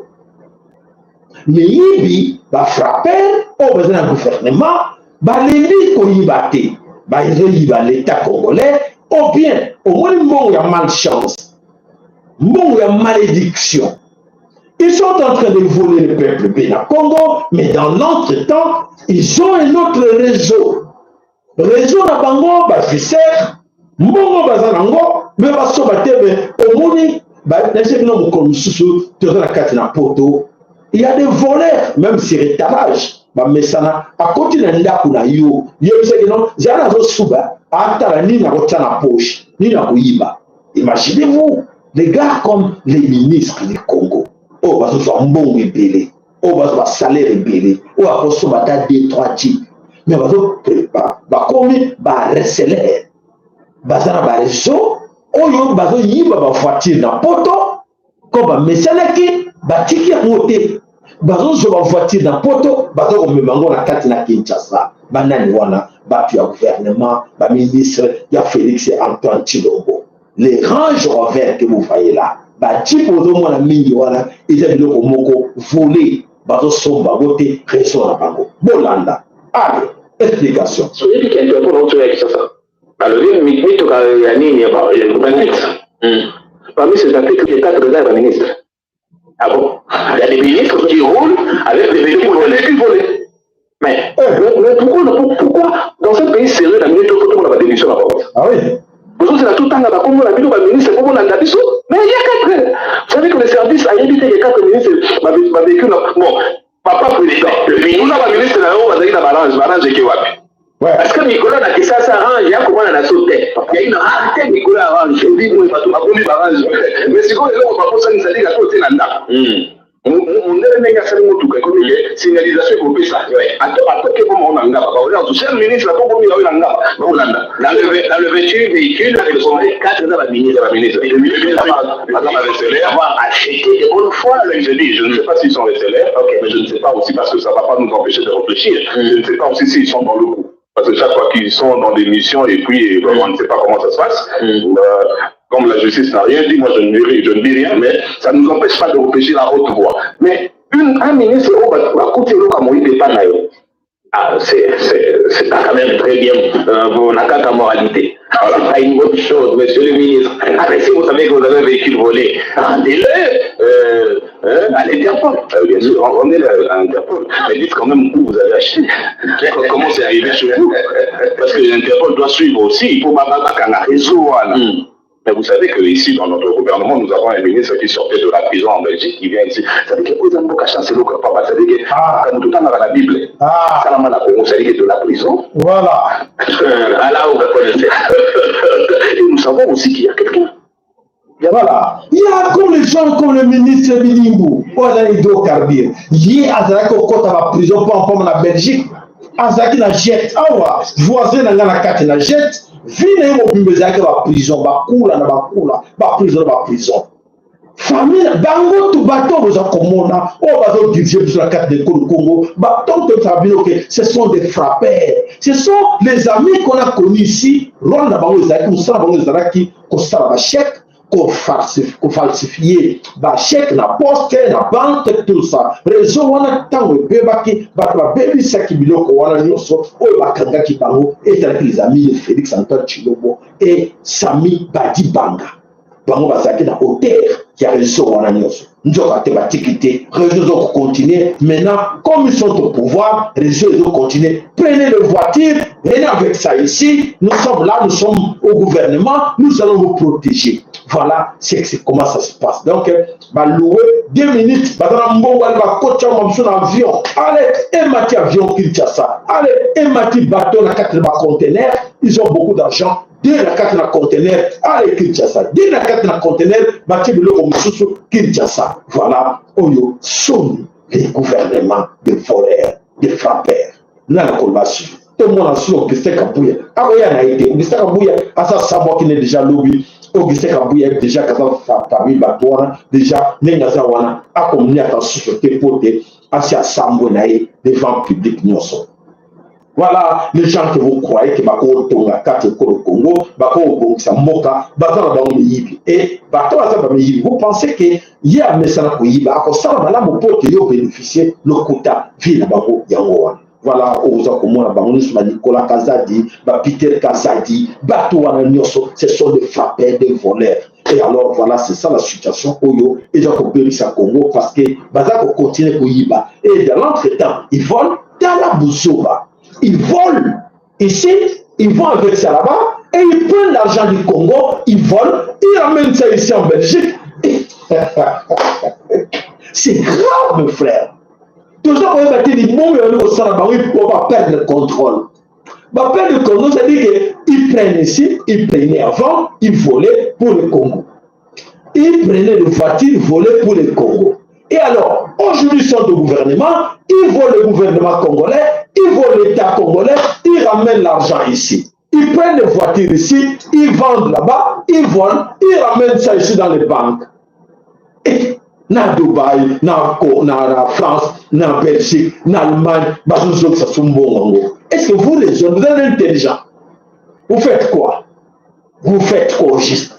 Miyibi, Bafrappé, au besoin d'un gouvernement, Balébi Koyibate, Bayiba l'État congolais, ou bien, au moins, il y a malchance, il y a malédiction. Ils sont en train de voler le peuple Bénin Congo, mais dans l'entretemps, ils ont un autre réseau. Réseau na bango, Fisser, Mbongo Bazanango, mais Basobate, au Mouni, il y a des voleurs, même sur l'étalage. Mesana, à côté d'un ndaku na yo, zana zo suba, atala ni na rota na poche, ni na kuiba. Imaginez-vous, les gars comme les ministres du Congo. Oh, parce que c'est un bon rébellé. Oh, parce que c'est un salaire rébellé. Oh, parce que c'est un D3 type. Mais parce que c'est comme un receller. Parce que c'est un réseau. Oh, parce que c'est une voiture dans le poteau. Comme un messanaki, batiki à monter. Parce que c'est une voiture dans le poteau. Parce que c'est un carte na Kinshasa. Banani wana, batu ya gouvernement, ba ministre, il y a Félix et Antoine Tshilombo. Les ranges verts que vous voyez là. Bati pour moi la mingi wana ils ont le moko volé bazo somba voté réseau na bango bolanda allez explication so depuis qu'il y a pour autre avec ça alors le mythe to ya nini ya ba parmi ces articles il y a 4 ministres ah bon il y a des ministres qui roulent avec des véhicules volés mais pourquoi dans ce pays sérieux la minute faut qu'on a démission la porte ah oui. Vous avez tout le temps comme on a vu le ministre, comme on a dit, mais il y a 4. Vous savez que le service a évité les 4 ministres, ma véhicule. Bon, papa président, nous avons un ministre là-haut, on va dire Barange qui est parce que Nicolas n'a que ça arrange, il y a comment on a sauté. Il y a une rareté Nicolas arrange, je dis, moi, pas tout Barange. Mais c'est quoi, on va pas ça, nous a dit qu'à côté là. On est les gars, c'est le mot tout comme signalisation pour ça. Attends, que comment on a un c'est le ministre, là, comment il a un dans le 28 véhicules, ils sont 4 dans la ministre. Et le ministre avoir acheté de bonne foi. Je dis, je ne sais pas s'ils sont récellaires, mais je ne sais pas aussi parce que ça ne va pas nous empêcher de réfléchir. Je ne sais pas aussi s'ils sont dans le coup. Parce que chaque fois qu'ils sont dans des missions et puis on ne sait pas comment ça se passe. Comme la justice n'a rien dit, moi je ne dis rien, mais ça ne nous empêche pas de réfléchir à haute voix. Mais un ministre, va coûter le comme il n'est pas naïf. Ah, c'est quand même très bien pour la carte à moralité. Alors, c'est pas une bonne chose, monsieur le ministre. Ah, mais si vous savez que vous avez un véhicule volé, rendez-le à l'Interpol. Bien sûr, rendez-le à l'Interpol. Mais dites quand même où vous avez acheté. Comment c'est arrivé chez vous. Parce que l'Interpol doit suivre aussi. Il faut un réseau. Mais vous savez qu'ici, dans notre gouvernement, nous avons un ministre qui sortait de la prison en Belgique, qui vient ici. Ça veut dire que vous avez un chancelier, ça veut dire que tout le temps dans la Bible, ça veut dire de la prison. Voilà. Là, on va connaître. Et nous savons aussi qu'il y a quelqu'un. Voilà. Il y a comme les gens comme le ministre Bilimbo, on a hydrocarbures. Il y a Azaki au côté de la prison, pas en la Belgique. Azaki la jette. Ah ouais, voisin dans la carte la jette. Vine au bimezaki ba prison, ba kula na ba kula, ba prison. famille bango tout bateau vous akomona on va donc diriger sur la carte de Congo bateau de Fabio que ce sont des frappeurs, ce sont les amis qu'on a connus ici Rwanda bango ezaki musala bango ezalaki kosala ba chèque ko falsifier ba chèque na poste na banque tout ça réseau wana tango bebaki bato babebisaki biloko wana nyonso oyo bakangaki bango ezalaki les amis de Félix Antoine Tshilombo et Sami Badibanga bango bazalaki na hauteur qui a réseau wana nyonso nzoka te batiki te réseau continuer maintenant comme ils sont au pouvoir réseau ils continuer prenez les voitures venez avec ça ici nous sommes là nous sommes au gouvernement nous allons vous protéger voilà c'est comment ça se passe donc bah louer 2 minutes bazana mbongo ali ba kocha mamso na avion allez emati avion Kinshasa allez emati bateau na 4 conteneurs ils ont beaucoup d'argent de la carte na conteneur allez Kinshasa de la carte na conteneur bati biloko mususu Kinshasa voilà oyo sont les gouvernements de voleurs de frappeurs na la colmation tout le monde a su Augustin Kabouya akoya na été Augustin Kabouya asa savoir qu'il est déjà lobby Augustin Kabouya déjà kaza famille batouana déjà nengaza wana akomni attention te pote asia sambo nae devant public nyonso. Voilà les gens que vous croyez que bako tonga kati ko Congo bako bongisa mboka batala ba miyibi et batala za ba miyibi vous pensez que ya mesana ko yiba ako sala malamu pote yo bénéficier le quota vile bako yango wana. Voilà, aux Akomona, Baronis, Nicolas Kazadi, Peter Kazadi, Batouana Nyoso, ce sont des frappeurs, des voleurs. Et alors, voilà, c'est ça la situation. Oyo, et j'ai compris ça Congo parce que Bazako continue pour Yiba. Et dans l'entretemps, ils volent dans la Boussoba. Ils volent ici, ils vont avec ça là-bas, et ils prennent l'argent du Congo, ils volent, ils ramènent ça ici en Belgique. C'est grave, mes frères. Toujours quand on va dire on va perdre le contrôle. Va perdre le contrôle, c'est-à-dire qu'ils prennent ici, ils prenaient avant, ils volaient pour le Congo. Ils prenaient les voitures, ils volaient pour le Congo. Et alors, aujourd'hui, ils sont au gouvernement, ils volent le gouvernement congolais, ils volent l'État congolais, ils ramènent l'argent ici. Ils prennent les voitures ici, ils vendent là-bas, ils volent, ils ramènent ça ici dans les banques. Et na Dubaï, na France, na Belgique, na Allemagne, est-ce que vous les jeunes, vous êtes intelligents? Vous faites quoi? Vous faites quoi juste?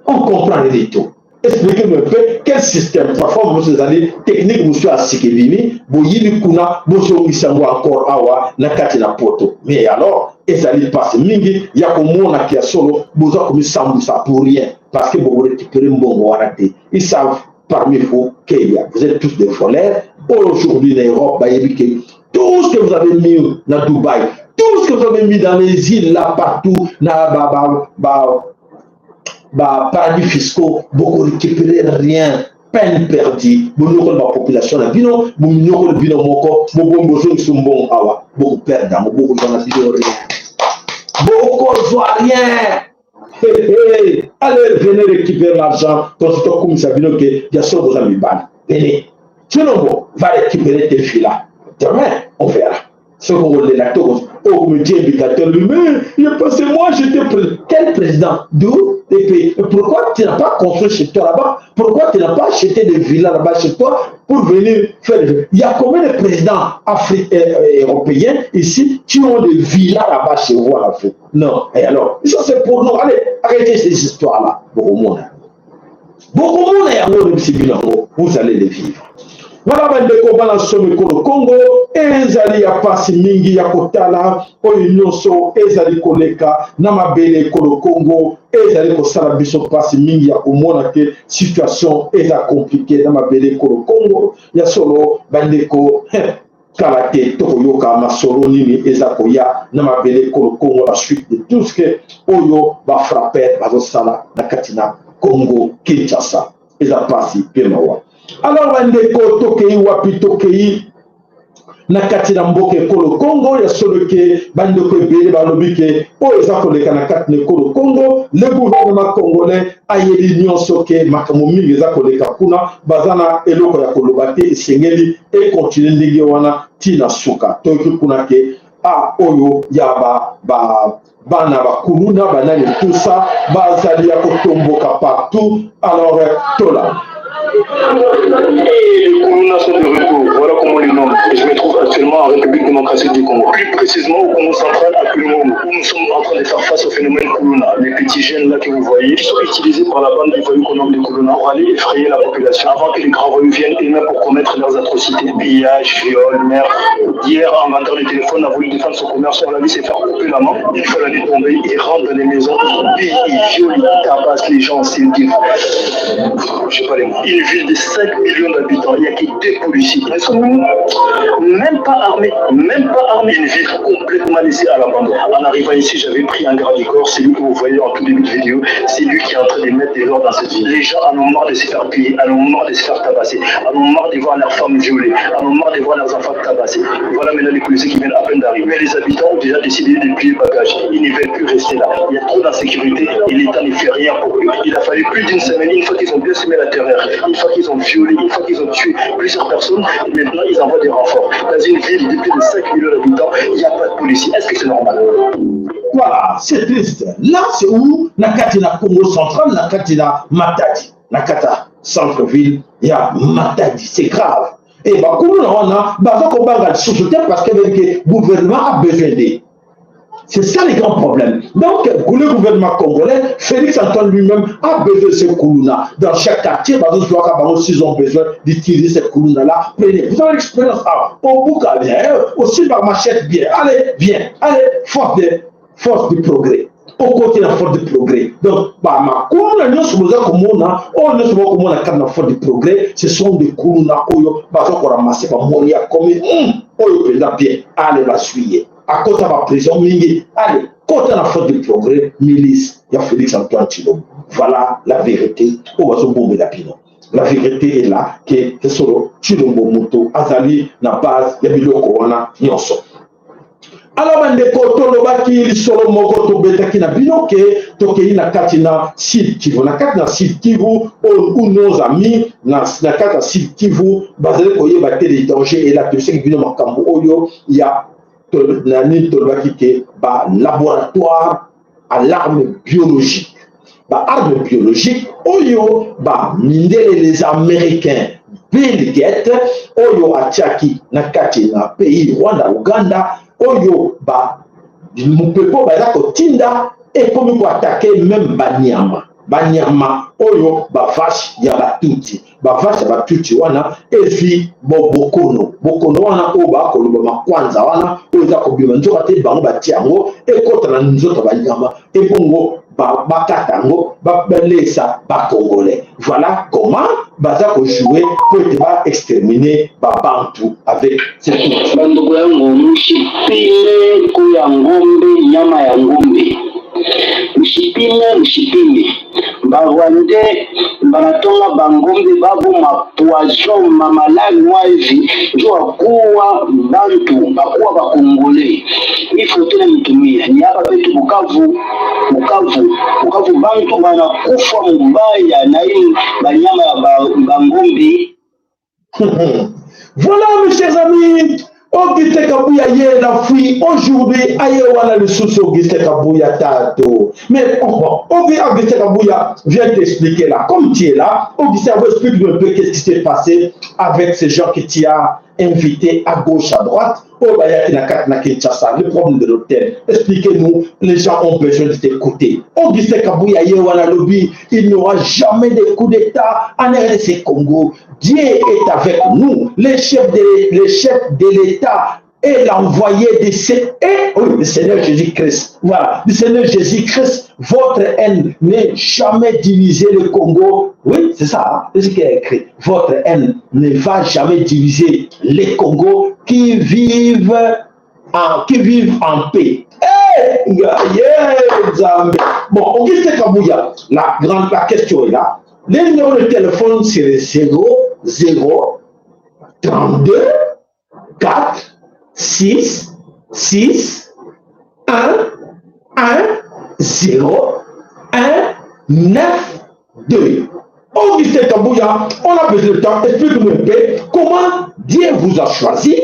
On comprend les tout. Expliquez-moi un peu quel système, parfois vous allez technique, monsieur Asikevini, vous y kuna, vous isango encore awa, na kati na poto. Mais alors, et ça lui passe mingi, il y a comme on qui a solo, vous avez commis ça pour rien, parce que vous récupérez mon warate. Ils savent parmi vous qu'il vous êtes tous des voleurs. Aujourd'hui, en Europe, tout ce que vous avez mis dans Dubaï, tout ce que vous avez mis dans les îles là partout, paradis fiscaux, vous ne récupérez rien, peine perdue. Vous n'avez pas la population, vous n'avez pas rien. Allez, venez récupérer l'argent, comme ça, vous avez venez. Sinon, va récupérer tes filles là. Demain, on verra. Ce qu'on les lactose, oh, me dit indicateur, mais c'est moi, j'étais président. Quel président? D'où? Des pays. Pourquoi tu n'as pas construit chez toi là-bas? Pourquoi tu n'as pas acheté des villas là-bas chez toi pour venir faire des... Il y a combien de présidents européens ici qui ont des villas là-bas chez vous à l'Afrique? Non. Et alors, ça c'est pour nous. Allez, arrêtez ces histoires-là. Beaucoup de monde, vous allez les vivre. Voilà, bandeko bana somme ko Congo ezali ya pasi mingi ya kotala oyo nyonso ezali koleka na mabele ko Congo ezali kosala biso pasi mingi ya komona ke situation eza compliquée na mabele ko Congo ya solo bandeko karate tokoyoka masolo nini eza koya na mabele ko Congo la suite de tout ce que oyo ba frapper bazosala na katina Congo Kinshasa eza pasi pemawa. Alors, bandeko tokei wapi tokei na kati na mboka ekolo Congo ya solo ke bandeko ebele balobi ke oyo eza koleka na kati na ekolo Congo le gouvernement congolais ayeli nyonso ke makambo mingi eza koleka kuna baza na eloko ya koloba te esengeli ekontinue ndenge wana ntina suka toyoki kuna ke oyo ya bana bakulu na banani tout ça bazali ya kotomboka partout alors tola Et les Koulouna sont de retour. Voilà comment on les nomme. Et je me trouve actuellement en République démocratique du Congo. Plus précisément au Congo central, à Kulungu, où nous sommes en train de faire face au phénomène Koulouna. Les petits jeunes là que vous voyez, ils sont utilisés par la bande des voyous qu'on nomme des Koulouna pour aller effrayer la population avant que les grands voyous viennent eux-mêmes pour commettre leurs atrocités. Pillage, viol, meurtre. Hier, un vendeur de téléphone a voulu défendre son commerce. On l'a vu se faire couper la main. Une fois la nuit tombée, il rentre dans les maisons, il viole, il tabasse les gens, c'est dire. Je sais pas les mots. Une ville de 5 millions d'habitants, il n'y a que 2 policiers. Ils ne sont même pas armés, même pas armés. Une ville complètement laissée à l'abandon. En arrivant ici, j'avais pris un garde du corps, c'est lui que vous voyez en tout début de vidéo, c'est lui qui est en train de mettre de l'ordre dans cette ville. Les gens en ont marre de se faire piller, en ont marre de se faire tabasser, en ont marre de voir leurs femmes violées, en ont marre de voir leurs enfants tabassés. Voilà maintenant les policiers qui viennent à peine d'arriver. Mais les habitants ont déjà décidé de plier le bagage. Ils ne veulent plus rester là. Il y a trop d'insécurité et l'État ne fait rien pour eux. Il a fallu plus d'une semaine, une fois qu'ils ont bien semé la terreur, une fois qu'ils ont violé, une fois qu'ils ont tué plusieurs personnes, et maintenant ils envoient des renforts. Dans une ville de plus de 5 millions d'habitants, il n'y a pas de policiers. Est-ce que c'est normal? Voilà, c'est triste. Là, c'est où Nakati na Congo central, Nakati na Matadi. Nakata, centre-ville, il y a Matadi, c'est grave. Et bah, comment on a, bah, on va société parce que le gouvernement a besoin d'aide. C'est ça le grand problème. Donc, le gouvernement congolais, Félix Antoine lui-même a besoin de ces Koulouna. Dans chaque quartier, s'ils ont besoin d'utiliser ces Koulouna-là, prenez. Vous avez l'expérience au Bouka, bien, aussi par Machette, bien. Allez, bien, allez, force du progrès. Au côté de la force du progrès. Donc, bah, ma Koulouna, nous sommes force du progrès, ce sont des Koulouna, qu'on ramasse par Moria, comme bien, allez, la suivre. À côté de la prison, allez, côté de la faute du progrès, milice, il y a Félix Antoine Tshilombo. Voilà la vérité. La vérité est là, que c'est solo Tshilombo Muto, Azali, na base, il y a Biloko Wana, Nyonso. Alors, bandeko tolobaki solo moko tobetaki na bino ke tokei na kati na Sud Kivu. Na kati na Sud Kivu, où nos amis na kati na Sud Kivu, bazali koyeba te les dangers et là tu sais que bino makambo oyo, il y a laboratoire à l'arme biologique. Arme biologique, oyo, les Américains, Bill Gates, oyo atiaki na kati na pays Rwanda, Uganda, oyo, mupepo bazako tinda, et comme il faut attaquer même Banyama. Banyama, oyo, vache ya batuti. Vache ya batuti wana, efi bokono. Bokono wana, oba, kolubama kwanza wana, oza kobima njoka te bango batiango, ekota na nzoto Banyama, ebongo, bakatango, babelesa, bakongolais. Voilà comment bazako jouer pour te exterminer Babantu avec ces coups. Bandugu yangu, mshipime kuya ngombe, nyama ya ngombe. Mshipime. Barwande, banatonga bangombe babu mapoison, mamalali mwazi, jua kuwa bantu, bakuwa bakongole. Ifoto na mitumia, ni hapa petu Bukavu bantu banakufa mubaya na hii banyama ya bangombe. Voilà mes chers amis, Augustin Kabouya hier la fui aujourd'hui aye wana le sous Augustin Kabouya tato. Mais Augustin Kabouya vient t'expliquer là, comme tu es là, Augustin explique-nous un peu qu'est-ce qui s'est passé avec ces gens que tu as invités à gauche, à droite. Le problème de l'hôtel. Expliquez-nous, les gens ont besoin de t'écouter. Augustin Kabouya hier wana lobby, il n'y aura jamais de coup d'État en RDC Congo. Dieu est avec nous, les chefs de l'État et l'envoyé du Seigneur Jésus-Christ. Voilà, le Seigneur Jésus-Christ, votre haine n'est jamais diviser le Congo. Oui, c'est ça, c'est ce qui est écrit. Votre haine ne va jamais diviser les Congos qui vivent en paix. Bon, Augustin Kabouya, la question est là. Le numéro de téléphone, c'est le 00 32 4 6 6 1 1 0 1 9 2. Augustin Kabouya, on a besoin de temps. Explique-nous un peu comment Dieu vous a choisi,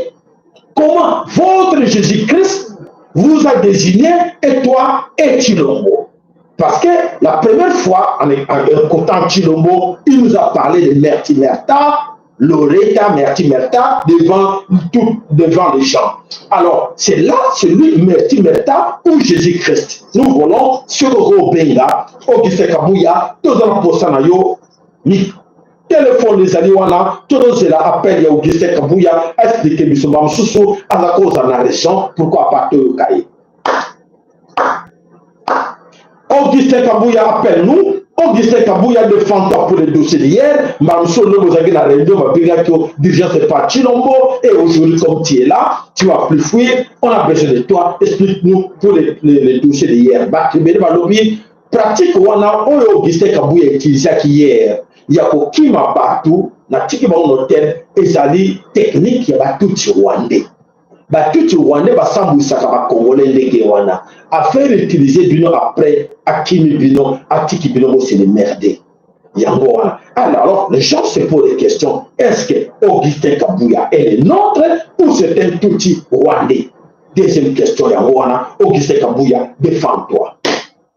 comment votre Jésus-Christ vous a désigné, et toi et Tshilombo. Parce que la première fois, en écoutant Chilombo, il nous a parlé de Mertimerta, Loretta, Mertimerta, devant les gens. Alors, c'est là, celui Mertimerta ou Jésus-Christ. Nous voulons sur Robenga, Auguste Kabouya, tous dans le Posanayo, téléphone les Aliwana, tous cela appelle Auguste Kabouya, expliquer Bissomam Soussou, à la cause en la raison, pourquoi pas te cahier. Augustin Kabouya appelle-nous. Augustin Kabouya défend-toi pour les dossiers d'hier. Mamsou, nous avons la réunion, ma brigade déjà c'est pas Chilombo. Et aujourd'hui, comme tu es là, tu vas plus fuir. On a besoin de toi. Explique-nous pour les dossiers d'hier. Pratique, on a Augustin Kabouya utilisé hier. Il y a qui m'a partout. Na tiki ba hôtel et sali technique ya ba tout Rwandais. Ba tout Rwandais ba sambu saka ba Congolais ndenge wana. Affaire utiliser bino après akimi bino atiki bino c'est le merdé. Yango wana. Alors les gens se posent des questions. Est-ce que Augustin Kabouya est le nôtre ou c'est un tout Rwandais? Deuxième question yango wana. Augustin Kabouya, défends-toi.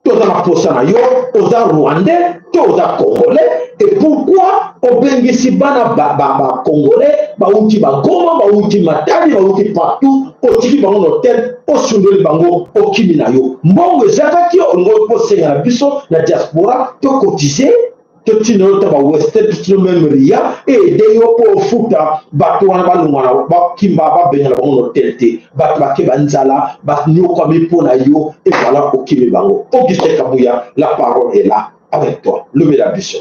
Toza na posana yo, oza Rwandais, toza Congolais. Et pourquoi au Bengisi bana ba Congolais, ba uti ba Goma, ba uti Matadi, ba uti partout, au tiki ba hôtel, au sundoli bango, au kimina yo. Mbongo zakati yo, on peut se na biso na diaspora, to cotiser, to tino ta ba western, to même ria, et de yo pour futa, ba to wana ba lumana, ba kimba ba benya na bango hôtel te, ba ke banzala, ba nyo komi pona yo, et voilà au kimi bango. Auguste Kabouya, la parole est là avec toi. Levez la biso.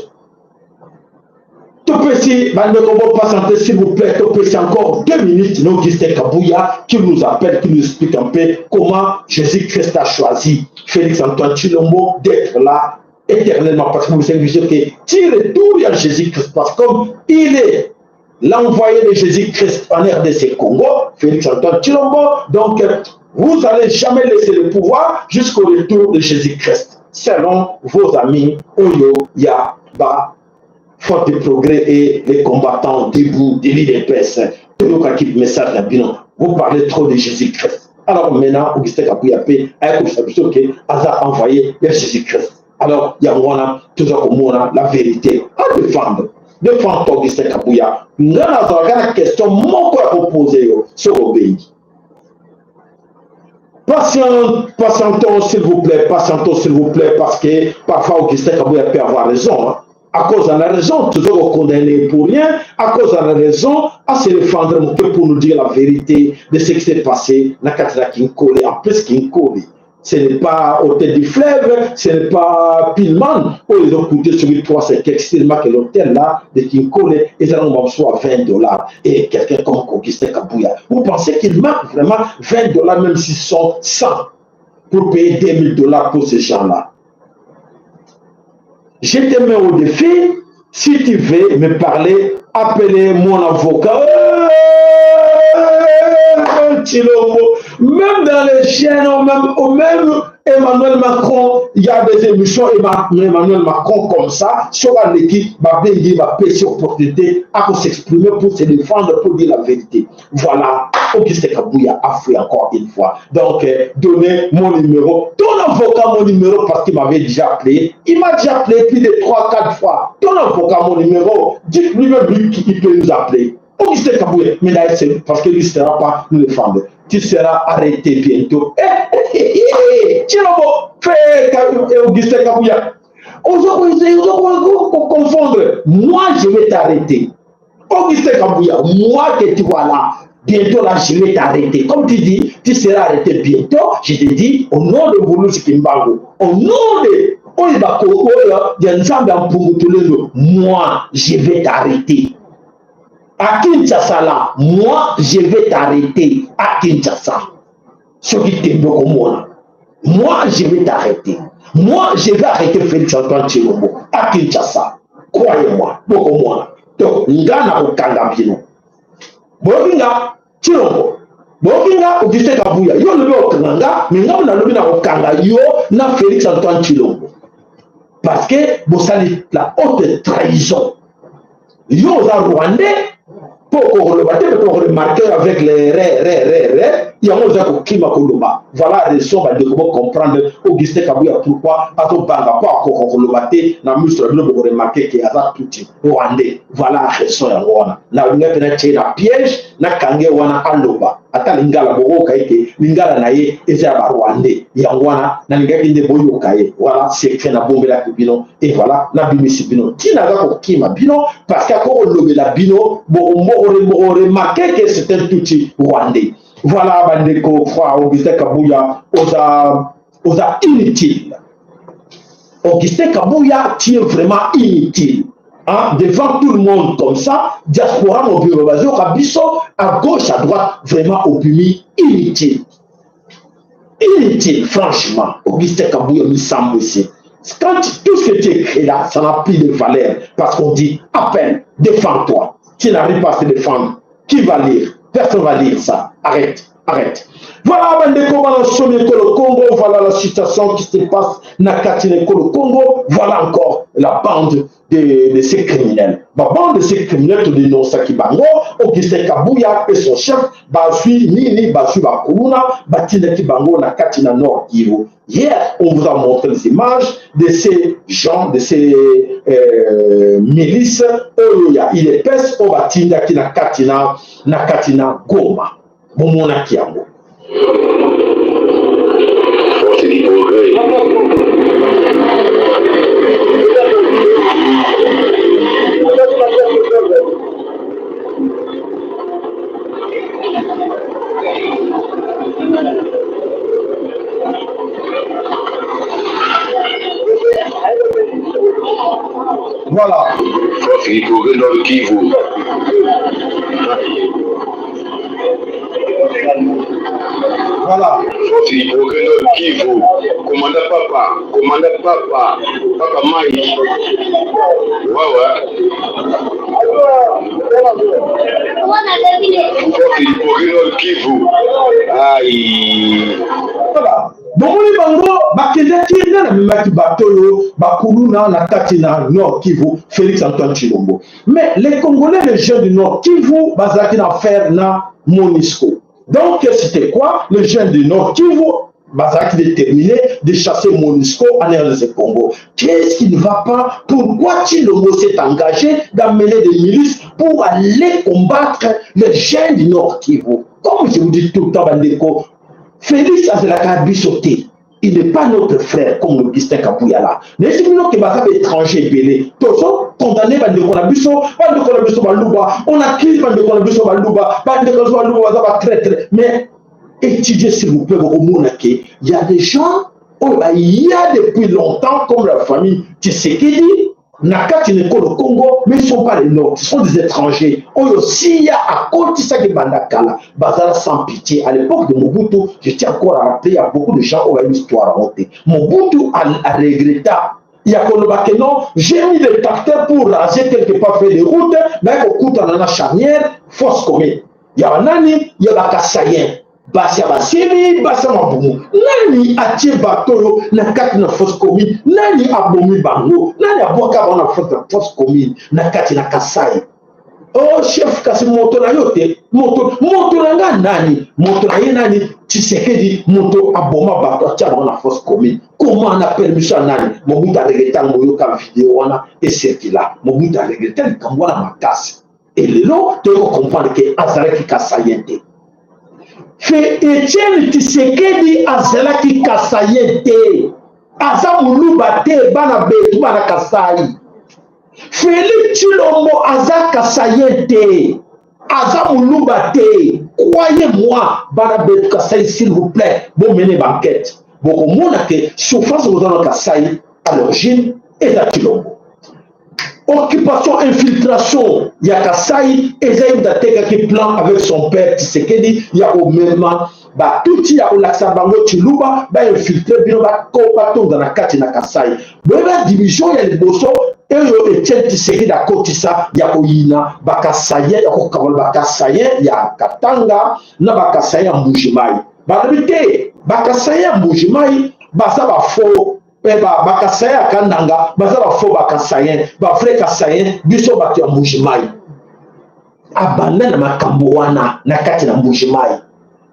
Tout petit, on va patienter s'il vous plaît, tout petit encore 2 minutes, nous Augustin Kabouya qui nous appelle, qui nous explique un peu comment Jésus-Christ a choisi Félix-Antoine Chilombo d'être là éternellement, parce que vous savez que tirez tout à Jésus-Christ, parce que comme il est l'envoyé de Jésus-Christ en RDC Congo, Félix-Antoine Chilombo, donc vous n'allez jamais laisser le pouvoir jusqu'au retour de Jésus-Christ, selon vos amis Oyo Yaba. Faute de progrès et les combattants debout, des leaders presse, tout le monde qui message bilan. Vous parlez trop de Jésus-Christ. Alors maintenant, Augustin Kabouya a a envoyé vers Jésus-Christ. Alors, il y a toujours comme moi la vérité à défendre. Défendre Augustin Kabouya. Nous avons une question, mon corps à poser sur obéi. Patientons s'il vous plaît, parce que parfois Augustin Kabouya peut avoir raison. Hein. À cause de la raison, toujours condamné pour rien, à cause de la raison, à se défendre pour nous dire la vérité de ce qui s'est passé dans la Kinkole. En plus, Kinkole, ce n'est pas hôtel du fleuve, ce n'est pas Pilman, où ils ont coûté sur les 3, c'est extrêmement que l'hôtel là de Kinkole, ils ont soit $20. Et quelqu'un comme Augustin Kabouya, vous pensez qu'il manque vraiment $20, même s'ils sont 100, pour payer $2000 pour ces gens-là? Je te mets au défi, si tu veux me parler, appelez mon avocat. Même dans les chaînes, même Emmanuel Macron, il y a des émissions Emmanuel Macron comme ça, sur l'équipe, il va pécher opportunité à s'exprimer pour se défendre, pour dire la vérité. Voilà, Augustin Kabouya a fait encore une fois. Donc, donnez mon numéro, ton avocat mon numéro parce qu'il m'avait déjà appelé. Il m'a déjà appelé plus de 3-4 fois. Ton avocat mon numéro, dites-lui même lui qui peut nous appeler. Augustin Kabouya, mais là, c'est parce qu'il ne sera pas nous défendre. Tu seras arrêté bientôt. Chilombo, fais Augustin Kabouya. On va confondre. Moi, je vais t'arrêter. Augustin Kabouya, moi que tu vois là, bientôt là, je vais t'arrêter. Comme tu dis, tu seras arrêté bientôt. Je te dis, au nom de Voulous Kimbango, au nom de moi, je vais t'arrêter. À Kinshasa là, moi je vais t'arrêter à Kinshasa. Ce qui t'aime comme moi. Moi je vais t'arrêter. Moi je vais arrêter Félix-Antoine Chilombo à Kinshasa. Croyez-moi, beaucoup moins. Donc, Ngana Okanga Bino. Boginga Chilombo. Boginga Augustin Kabouya. Yo le Okanga, mais non na lobina Okanga yo na Félix-Antoine Chilombo. Parce que vous savez la haute trahison. Yo za Rwandais. Pour le marquer avec les ré, il y a un climat Koloba. Voilà la raison de comment comprendre Augustin Kabouya pourquoi à ton banga pas encore Kolobate, na mustre de vous remarquer qu'il y a ça tout Rwandais. Voilà la raison ya wana. Na unga penetre na piège na kange wana aloba. Ata lingala boko kaite lingala na ye eza ba Rwandais. Ya wana na lingala inde boyo kaye. Voilà c'est fait na bombe la bino et voilà na bimisi bino. Tina ga ko kima bino parce que ko lobe la bino bo remarquer que c'est un tout Rwandais. Voilà, Bandeko, frère Augustin Kabouya, osa inutile. Augustin Kabouya, tu es vraiment inutile. Hein? Devant tout le monde comme ça, diaspora, mon bureau, à gauche, à droite, vraiment opinion inutile. Inutile, franchement. Augustin Kabouya, me semble aussi. Quand tout ce que tu écris là, ça n'a plus de valeur. Parce qu'on dit, appelle, défends-toi. Tu n'arrives pas à se défendre. Qui va lire? Personne ne va lire ça. Arrête, arrête. Voilà, le Congo, voilà la situation qui se passe dans le Congo. Voilà encore la bande de ces criminels. La bande de ces criminels, tout le nom Sakibango, Augustin Kabouya et son chef, Basui Nini, Basui Bakouna, Batina Kibango, na Katina Nord Kivu. Hier, on vous a montré les images de ces gens, de ces milices. Il est peste au Batina qui na Katina Goma. Bomona Kiango. C'est du progrès. Voilà. C'est du progrès dans le Kivu. Voilà. C'est du progrès dans le Kivu. Commandant Papa Mike. Ouais. C'est du progrès dans le Kivu. Aïe. Voilà. Bomoni bango bakeza tienda na mimaki batolo bakuluna na katina Nord Kivu Félix Antoine Tshilombo. Mais les Congolais, les jeunes du Nord Kivu bazaki na faire na Monisco. Donc c'était quoi? Les jeunes du Nord Kivu bazaki déterminé de chasser Monisco en RDC Congo. Qu'est-ce qui ne va pas? Pourquoi Tshilombo s'est engagé d'amener des milices pour aller combattre les jeunes du Nord Kivu? Comme je vous dis tout le temps, Bandeko, Félix Azalaka Bissoté, il n'est pas notre frère comme Augustin Kabouya là. Mais si nous sommes étrangers belés, tous sont condamnés par le Konabiso, on accuse par le Konabiso, mais étudiez s'il vous plaît au Monake. Il y a des gens, il y a depuis longtemps, comme la famille Tshisekedi, Nakati ne le Congo, mais ils ne sont pas les nôtres, ils sont des étrangers. Aussi, il y a à côté de ça qui Bandakala, Bazara sans pitié. À l'époque de Mobutu, je tiens encore à rappeler, il y a beaucoup de gens qui ont une histoire à raconter. Mobutu a regretté. Il y a que non, j'ai mis des tracteurs pour raser quelque part, faire des routes, mais au coup de la charnière, force commune. Il y a un ani, il y a un Kassayen. Basia Basili, Basia Mabumu. Nani atie Batoyo na kati na force commune. Nani abomi bango. Nani aboka na force commune na kati na Kasai. Oh chef kasi moto na yote. Moto na nga nani. Moto na ye nani. Tshisekedi moto aboma bato atia na force commune. Comment on a permission nani? Mobutu a regretté ngoyo ka vidéo wana et circula. Mobutu a regretté kambona makasi. Et là, tu dois comprendre que Azaraki Kasayente. Fait Etienne Tshisekedi azalaki Kasaye te. Aza muluba te bana betu bana Kasai. Félix Tshilombo aza Kasaye te. Aza muluba te. Croyez-moi, bana betu Kasai s'il vous plaît. Bon menez banquette. Bon comment que souffrance aux gens Kasai à l'origine est à Tshilombo. Occupation, infiltration, il y a Kasai, Ezaïm Dateka qui plan avec son père Tshisekedi, il y a au même bah tout il y a au Laksabango Chiluba, bah infiltré bien bah copaton dans la carte na Kasai. Bon la division il y a les bosso et le Etienne Tshisekedi à côté ça, il y a au Yina, bah Kasai, il y a au Kabol bah Kasai, il y a Katanga, na bah Kasai en Mbujimai. Bah l'habité, bah Kasai en Mbujimai, bah ça va faux. Bakasaya Kandanga, Bazaba Fo Bakasayen, Bafre Kasayen, Biso Baki Mbujimai. Abandana Makamboana, Nakati na Mbujimai.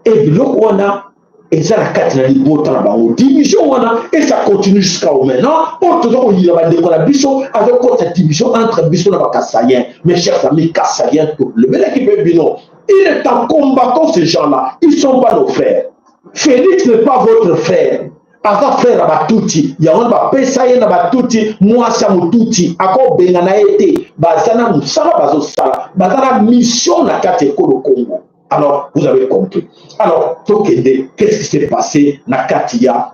et biloko wana eza na kati na libota na bango division wana et ça continue jusqu'à maintenant otoza koyila bandeko na biso azokota division entre biso na bakasayen. Mes chers amis, kasayen le beleki mpe bino, il est en combattant ces gens-là, ils sont pas nos frères. Félix n'est pas votre frère. Aza frère à Batuti, yango bapesa ye na Batuti, mwasi ya Mututi, akobenga na ye te, bazana musala bazosala, bazana mission na kati ekolo Congo. Alors, vous avez compris. Alors, Tokende, qu'est-ce qui s'est passé na Katia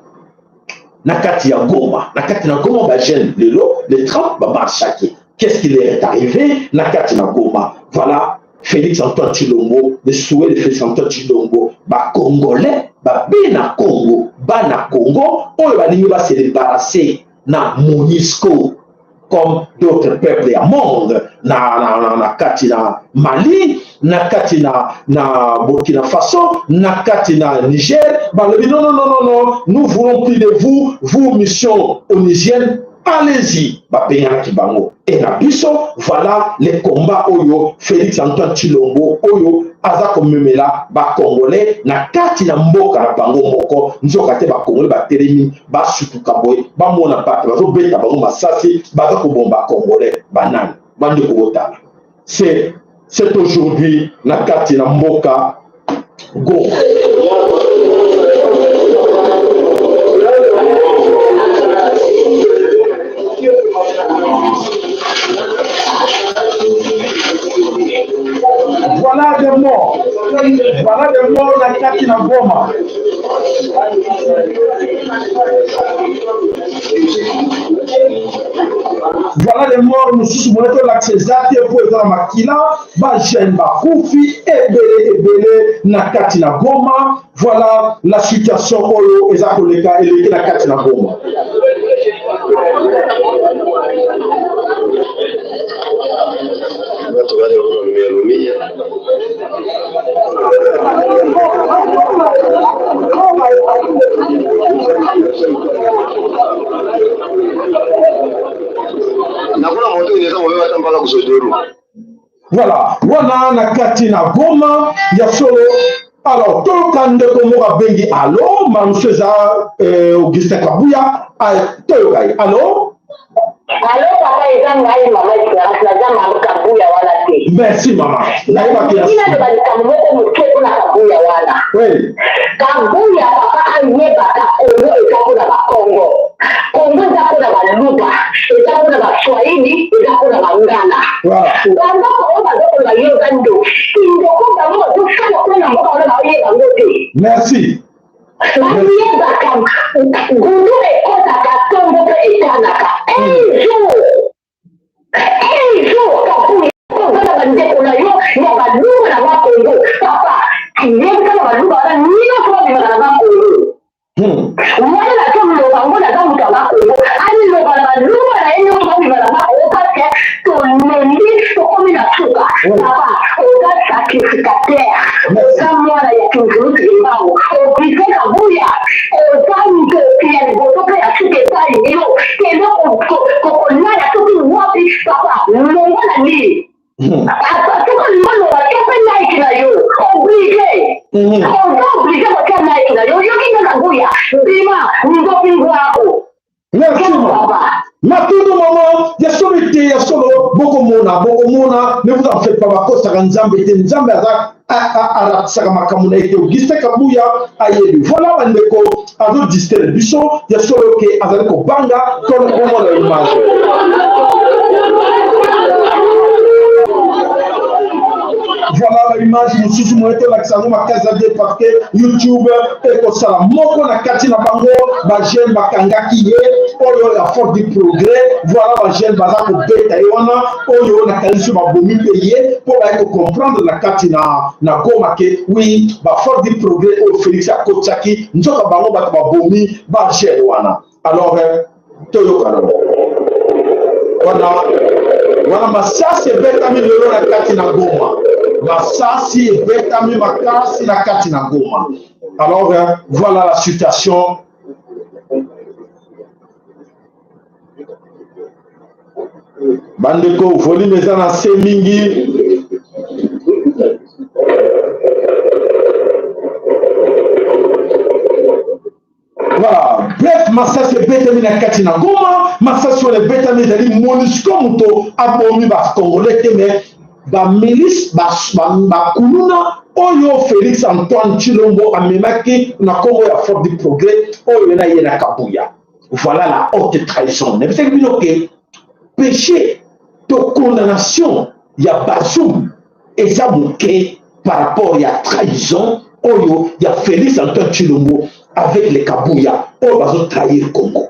Goma? Na Katia Goma, bah, jeune, le 30, bah, marchaki. Qu'est-ce qui est arrivé na Katia Goma? Voilà, Félix Antoine Tshilombo, le souhait de Félix Antoine Tshilombo, bah, Congolais, bah, Bena Congo, Bana Congo, on va se débarrasser na MONUSCO. Comme d'autres peuples à monde, na kati na Mali, na kati na Burkina Faso, na kati na Niger, non, nous voulons plus de vous, vous mission onusienne, allez-y, et na biso, voilà les combats oyo, Félix Antoine Tshilombo, oyo, aza komemela ba Congolais, na kati na mboka na bango moko, nzoka te ba Congolais ba telemi, ba sutuka boy, ba mona pate, bazo beta bango masasi, baza kobomba Congolais, banane, bande kobotana. C'est aujourd'hui na kati na mboka go. Voilà des morts. Voilà des morts dans la kati na Goma. Voilà des morts, nous sommes sur l'accès zate pour être dans Makila, Bajen Bakufi, Ebele, na kati na Goma. Voilà la situation oyo ezakoleka eleki na kati na Goma. Voilà, wana na kati na Goma ya solo. Alors, toka ndeko moka bengi allo, mamseza Augustin Kabuya, toka allo. Allo papa ezangai mama Esperance naza mama Kabuya wala te. Merci maman. Naïba qui a. Ina de balikamoko mukeko na Kabuya wala. Oui. Kabuya papa ayebaka Congo ezako na ba Congo. Congo ezako na baluba, ezako na baswahili, ezako na bangana. Voilà. Banda ko bazako na yoga ndo. Indoko bango tofala ko na mboka na oyeba ngote. Merci. Bayebaka ngulu ekotaka tombo pe etanaka. Un jour, Kabuya kozala bandeko na yo ya baluba na ba Congo. Papa, ayebaka na baluba na nyonso babimaka na ba Congo. Mwana na tomo bango na tango ta ba Congo. Ani lo bala baluba na ye nyonso babimaka na ba Congo parce que tonendi tokomi na suka. Papa, oza sacrificateur. Oza mwana ya kinzulu kilimbango. Oblige Kabuya. Oza ndoki ya liboso pe ya suka epai yo. Kendo kokolala soki wapi papa. Longo na nini? Soki lolo batope naiki na yo. Oblige. Oza oblige batia naiki na yo. Yoki na Kabuya. Bima, ndoki ngwako. Merci maman. Matudu maman, ya solo boko mona, ne vous en faites pas bakosa kanzambe te nzambe aza aratisaka makambo na ete Augustin Kabuya ayebi. Voilà bandeko azo distere biso ya solo ke azali kobanga tona komona image. Voilà l'image mosusu moete lakisanga makasa de parce que YouTube ekosala moko na kati na bango ba jeune bakangaki ye oyo la force du progrès. Voilà ba jeune baza kobeta ye wana oyo na kalisi babomi pe ye po ba comprendre na kati na Goma ke oui ba force du progrès oyo Félix akotiaki nzoka bango bato babomi ba jeune wana. Alors toyoka wana masasi ebetami lelo na kati na Goma. Masasi ebetami makasi na kati na Goma. Alors voilà la situation. Bandeko volume eza na se mingi. masasi ebetami na kati na Goma, masasi wana ebetami ezali MONUSCO moto abomi bacongolais te me bamilice bakuluna oyo Félix Antoine Tshilombo amemaki na Congo ya Fort du Progrès oyo na ye na Kabuya. Voilà la haute trahison. Ne peut-être bino ke péché de condamnation ya Bazoum eza moke par rapport à trahison oyo ya Félix Antoine Tshilombo avec les Kabuya oyo bazo trahir Congo.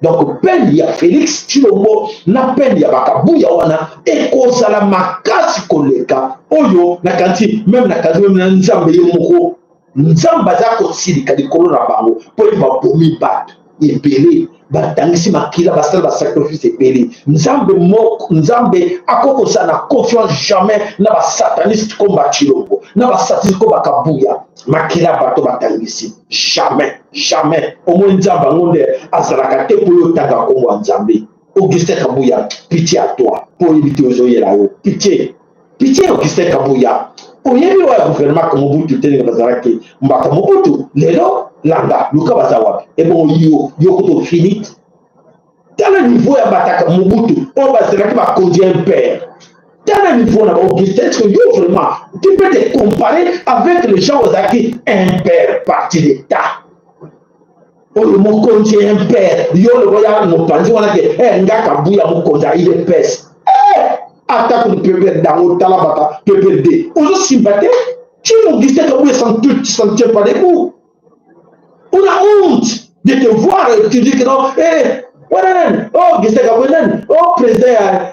Donc peine ya Félix Tshilombo na peine ya bakabuya wana ekozala makasi koleka oyo na kanti même na nzambe ye moko nzambe aza kosilika likolo na bango po babomi bato ebele batangisi makila basala basacrifice ebele nzambe akokosa na confiance jamais na basataniste comme Tshilombo na basataniste comme bakabuya makila bato batangisi jamais au moins nzambe ngonde azalaka te po yotanga Kongo nzambe. Augustin Kabuya, pitié à toi pour éviter aux oyela yo, pitié Augustin Kabuya. Oyebi wa gouvernement comme Mobutu tene bazaraki mbaka Mobutu lelo landa luka bazawa et bon yo koto finit dans le niveau ya bataka Mobutu on bazaraki ba conduire un père dans le niveau na Augustin que yo vraiment tu peux te comparer avec les gens ozaki un père parti d'état oyo mokonzi un père yo le voya mopanzi wana ke nga Kabuya mokonzi il est pèse attaque le peuple dans tala bata peuple D ozo sympathie tu Augustin Kabuya s'en tient pas debout. On a honte de te voir et tu dis que non Augustin Kabuya président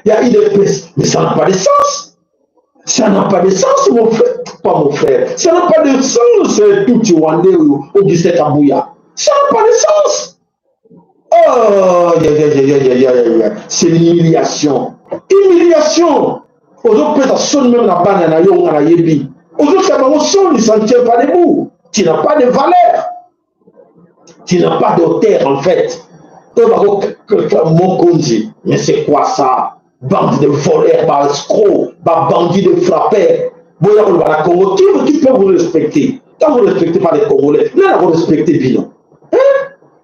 il y a IDPS mais ça n'a pas de sens. Ça n'a pas de sens mon frère, pas mon frère, ça n'a pas de sens tout Rwandais Augustin Kabuya. Ça n'a pas de sens. Oh, c'est l'humiliation. Humiliation. Aujourd'hui, peut-être sonne même la banane à Yon à la Yebi. Aujourd'hui, ça va sonne, il s'en tient pas debout. Tu n'as pas de valeur. Tu n'as pas d'auteur en fait. Mon conduit. Mais c'est quoi ça? Bande de voleurs, escrocs, bandits de frappeurs. Qui peut vous respecter? Quand vous ne respectez pas les Congolais, là, vous respectez Bino.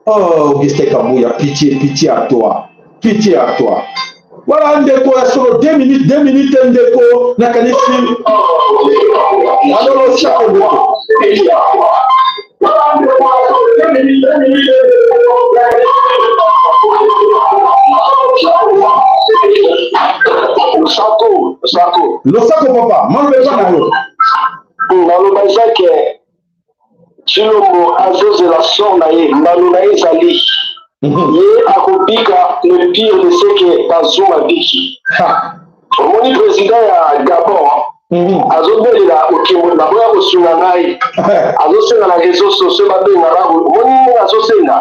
Oh, Augustin Kabuya, pitié à toi. Pitié à toi. Voilà, Ndeko, il y a solo 2 minutes, Ndeko, Nakanisi. Alors, le chat, Ndeko. Le saco, papa, m'enlève pas dans l'eau. Dans le Bazac, Tshilombo azozela son na ye mbano na ye ezali ye akobika le pire de ce que Bazoum abiki. Omoni président ya Gabon azobelela okemo na boya kosunga ngai azosenga na réseaux sociaux babenga bango omoni azosenga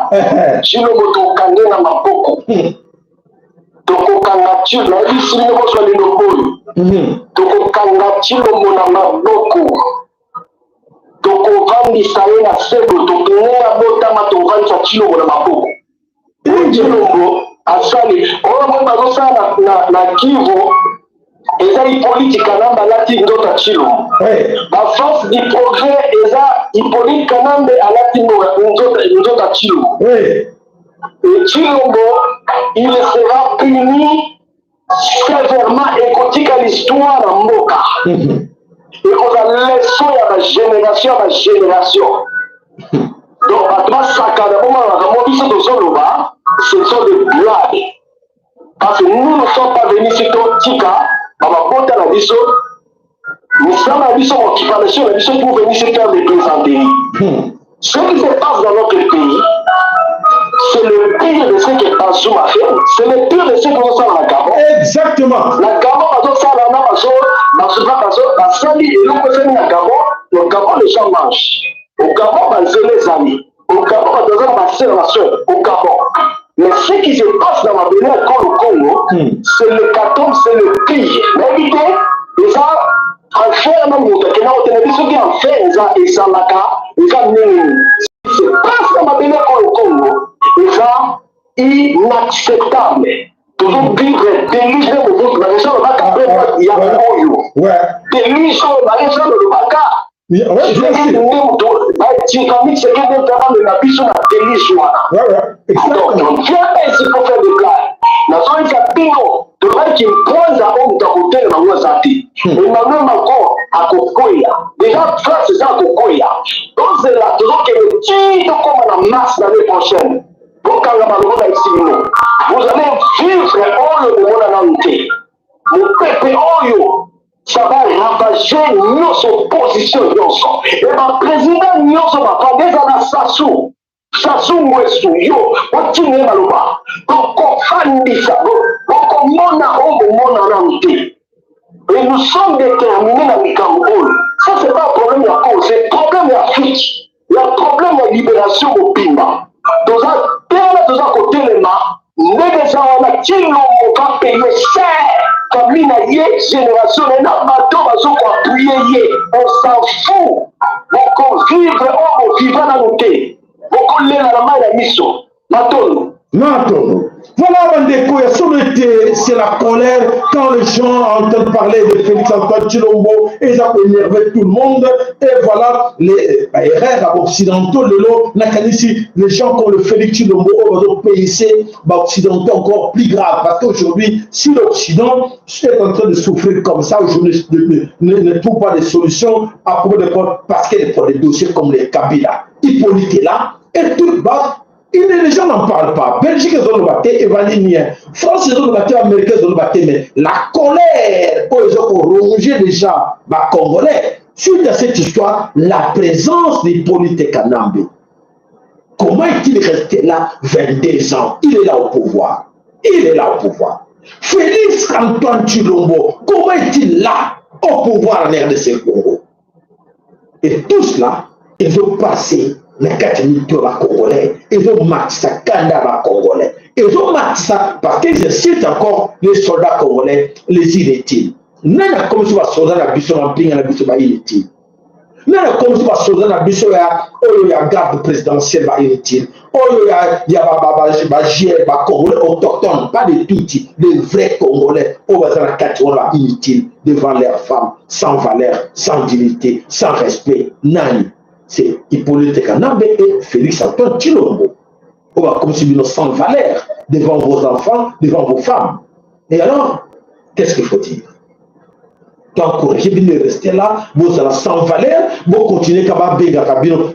Tshilombo tokange na maboko tokokanga Tshilombo na bisi bino koswa lelo oyo tokokanga Tshilombo na maboko tokovandisa ye na seko tokenga botama tovandisa Tshilombo na maboko Tshilombo asali oyo mwe bazosala na Kivu eza Hippolyte Kanambe alati nzoto ya Tshilombo baforce du progrès eza Hippolyte Kanambe alati nzoto ya Tshilombo et Tshilombo il sera puni sévèrement ekotika l'histoire na mboka et qu'on a leçon à la génération. Donc, à toi, ça, quand ce sont des blagues. Parce que nous ne sommes pas venus ici, Tika, à ma porte à la biso. Nous sommes à la biso, qui parle sur la biso pour venir ici faire des plaisanteries. Ce qui se passe dans notre pays, c'est le pire de ce que Bazoum a fait. C'est le pire de ce qu'on sent dans la Gabon. Exactement. La Gabon, le Gabon, les gens mangent. Au Gabon, les amis. Au Gabon, au Gabon. Mais ce qui se passe dans ma bénédiction au Congo, c'est le carton, c'est le pire. Mais écoutez, les gens enferment dans le monde. Ceux qui enferment, ils sont là, ils sont ce qui se passe dans ma bénédiction au Congo, ils sont inacceptables. Toujours vivre, délivrer le monde. La région de Baka, il y a un oyo. Délivrer la région de Baka. Oui, bien sûr. Dynamique, c'est que nous avons de la biso na délice. Exactement. Donc, viens ici pour faire des blagues. Nous avons dit Pino, de vrai qu'il pose à homme d'avoter dans la Zati. Emmanuel Macron à Kokoya. Déjà, France, c'est ça à Kokoya. Donc, c'est là, toujours que le titre comme la masse l'année prochaine. Donc, quand vous allez vivre le moment de la montée. Le peuple Oyo. Ça va ravager notre opposition. Et le président Nyonso va parler dans la Sassou. Sassou Mouessou, yo, on tient le bas. Donc, on fait ça. Donc, on a et nous sommes déterminés dans le Cameroun. Ça, c'est pas un problème à cause, c'est un problème d'Afrique. Il y a un problème de libération au Pima. Dans un côté, les mains, nous avons payé cher. Comme génération, on s'en fout. Donc on vit dans nos thés. Donc on est dans la main de la mission. Maintenant, voilà Bandeko, c'est la colère quand les gens entendent parler de Félix Antoine Tshilombo et ça peut énerver tout le monde. Et voilà, les erreurs occidentaux, les gens comme le Félix Tshilombo, ont payé occidentaux encore plus grave. Parce qu'aujourd'hui, si l'Occident est en train de souffrir comme ça, aujourd'hui ne trouve pas de solution à propos de parce qu'il y a des dossiers comme les Kabila, Hippolyte est là, et tout bas. Les gens n'en parlent pas. Belgique, ils ont le batté, Evanimien. France, ils ont le batté, Américains, ils ont le batté. Mais la colère, ils ont rongé déjà les Congolais. Suite à cette histoire, la présence des politiques Kanambe. Comment est-il resté là 22 ans? Il est là au pouvoir. Il est là au pouvoir. Félix Antoine Tshilombo, comment est-il là au pouvoir en RDC Congo? Et tout cela, ils ont passé. Les 4 militaires congolais, ils ont marqué ça, Kanda congolais. Ils ont marqué ça parce qu'ils citent encore les soldats congolais, les inutiles. Nana comme si les soldats la biso en pinga la biso ba inutile. Nana comme si les soldats la biso ya garde présidentielle ba inutile. Ya ba congolais autochtones, pas des tutsis, des vrais congolais. Au bazar la 4 ba inutile devant leurs femmes, sans valeur, sans dignité, sans respect. Nani. C'est Hippolyte Kanambe et Félix Antoine Tshilombo. On va comme si nous sans valeur devant vos enfants, devant vos femmes. Et alors, qu'est-ce qu'il faut dire? Tant que vous restez là, vous allez sans valeur, vous continuez à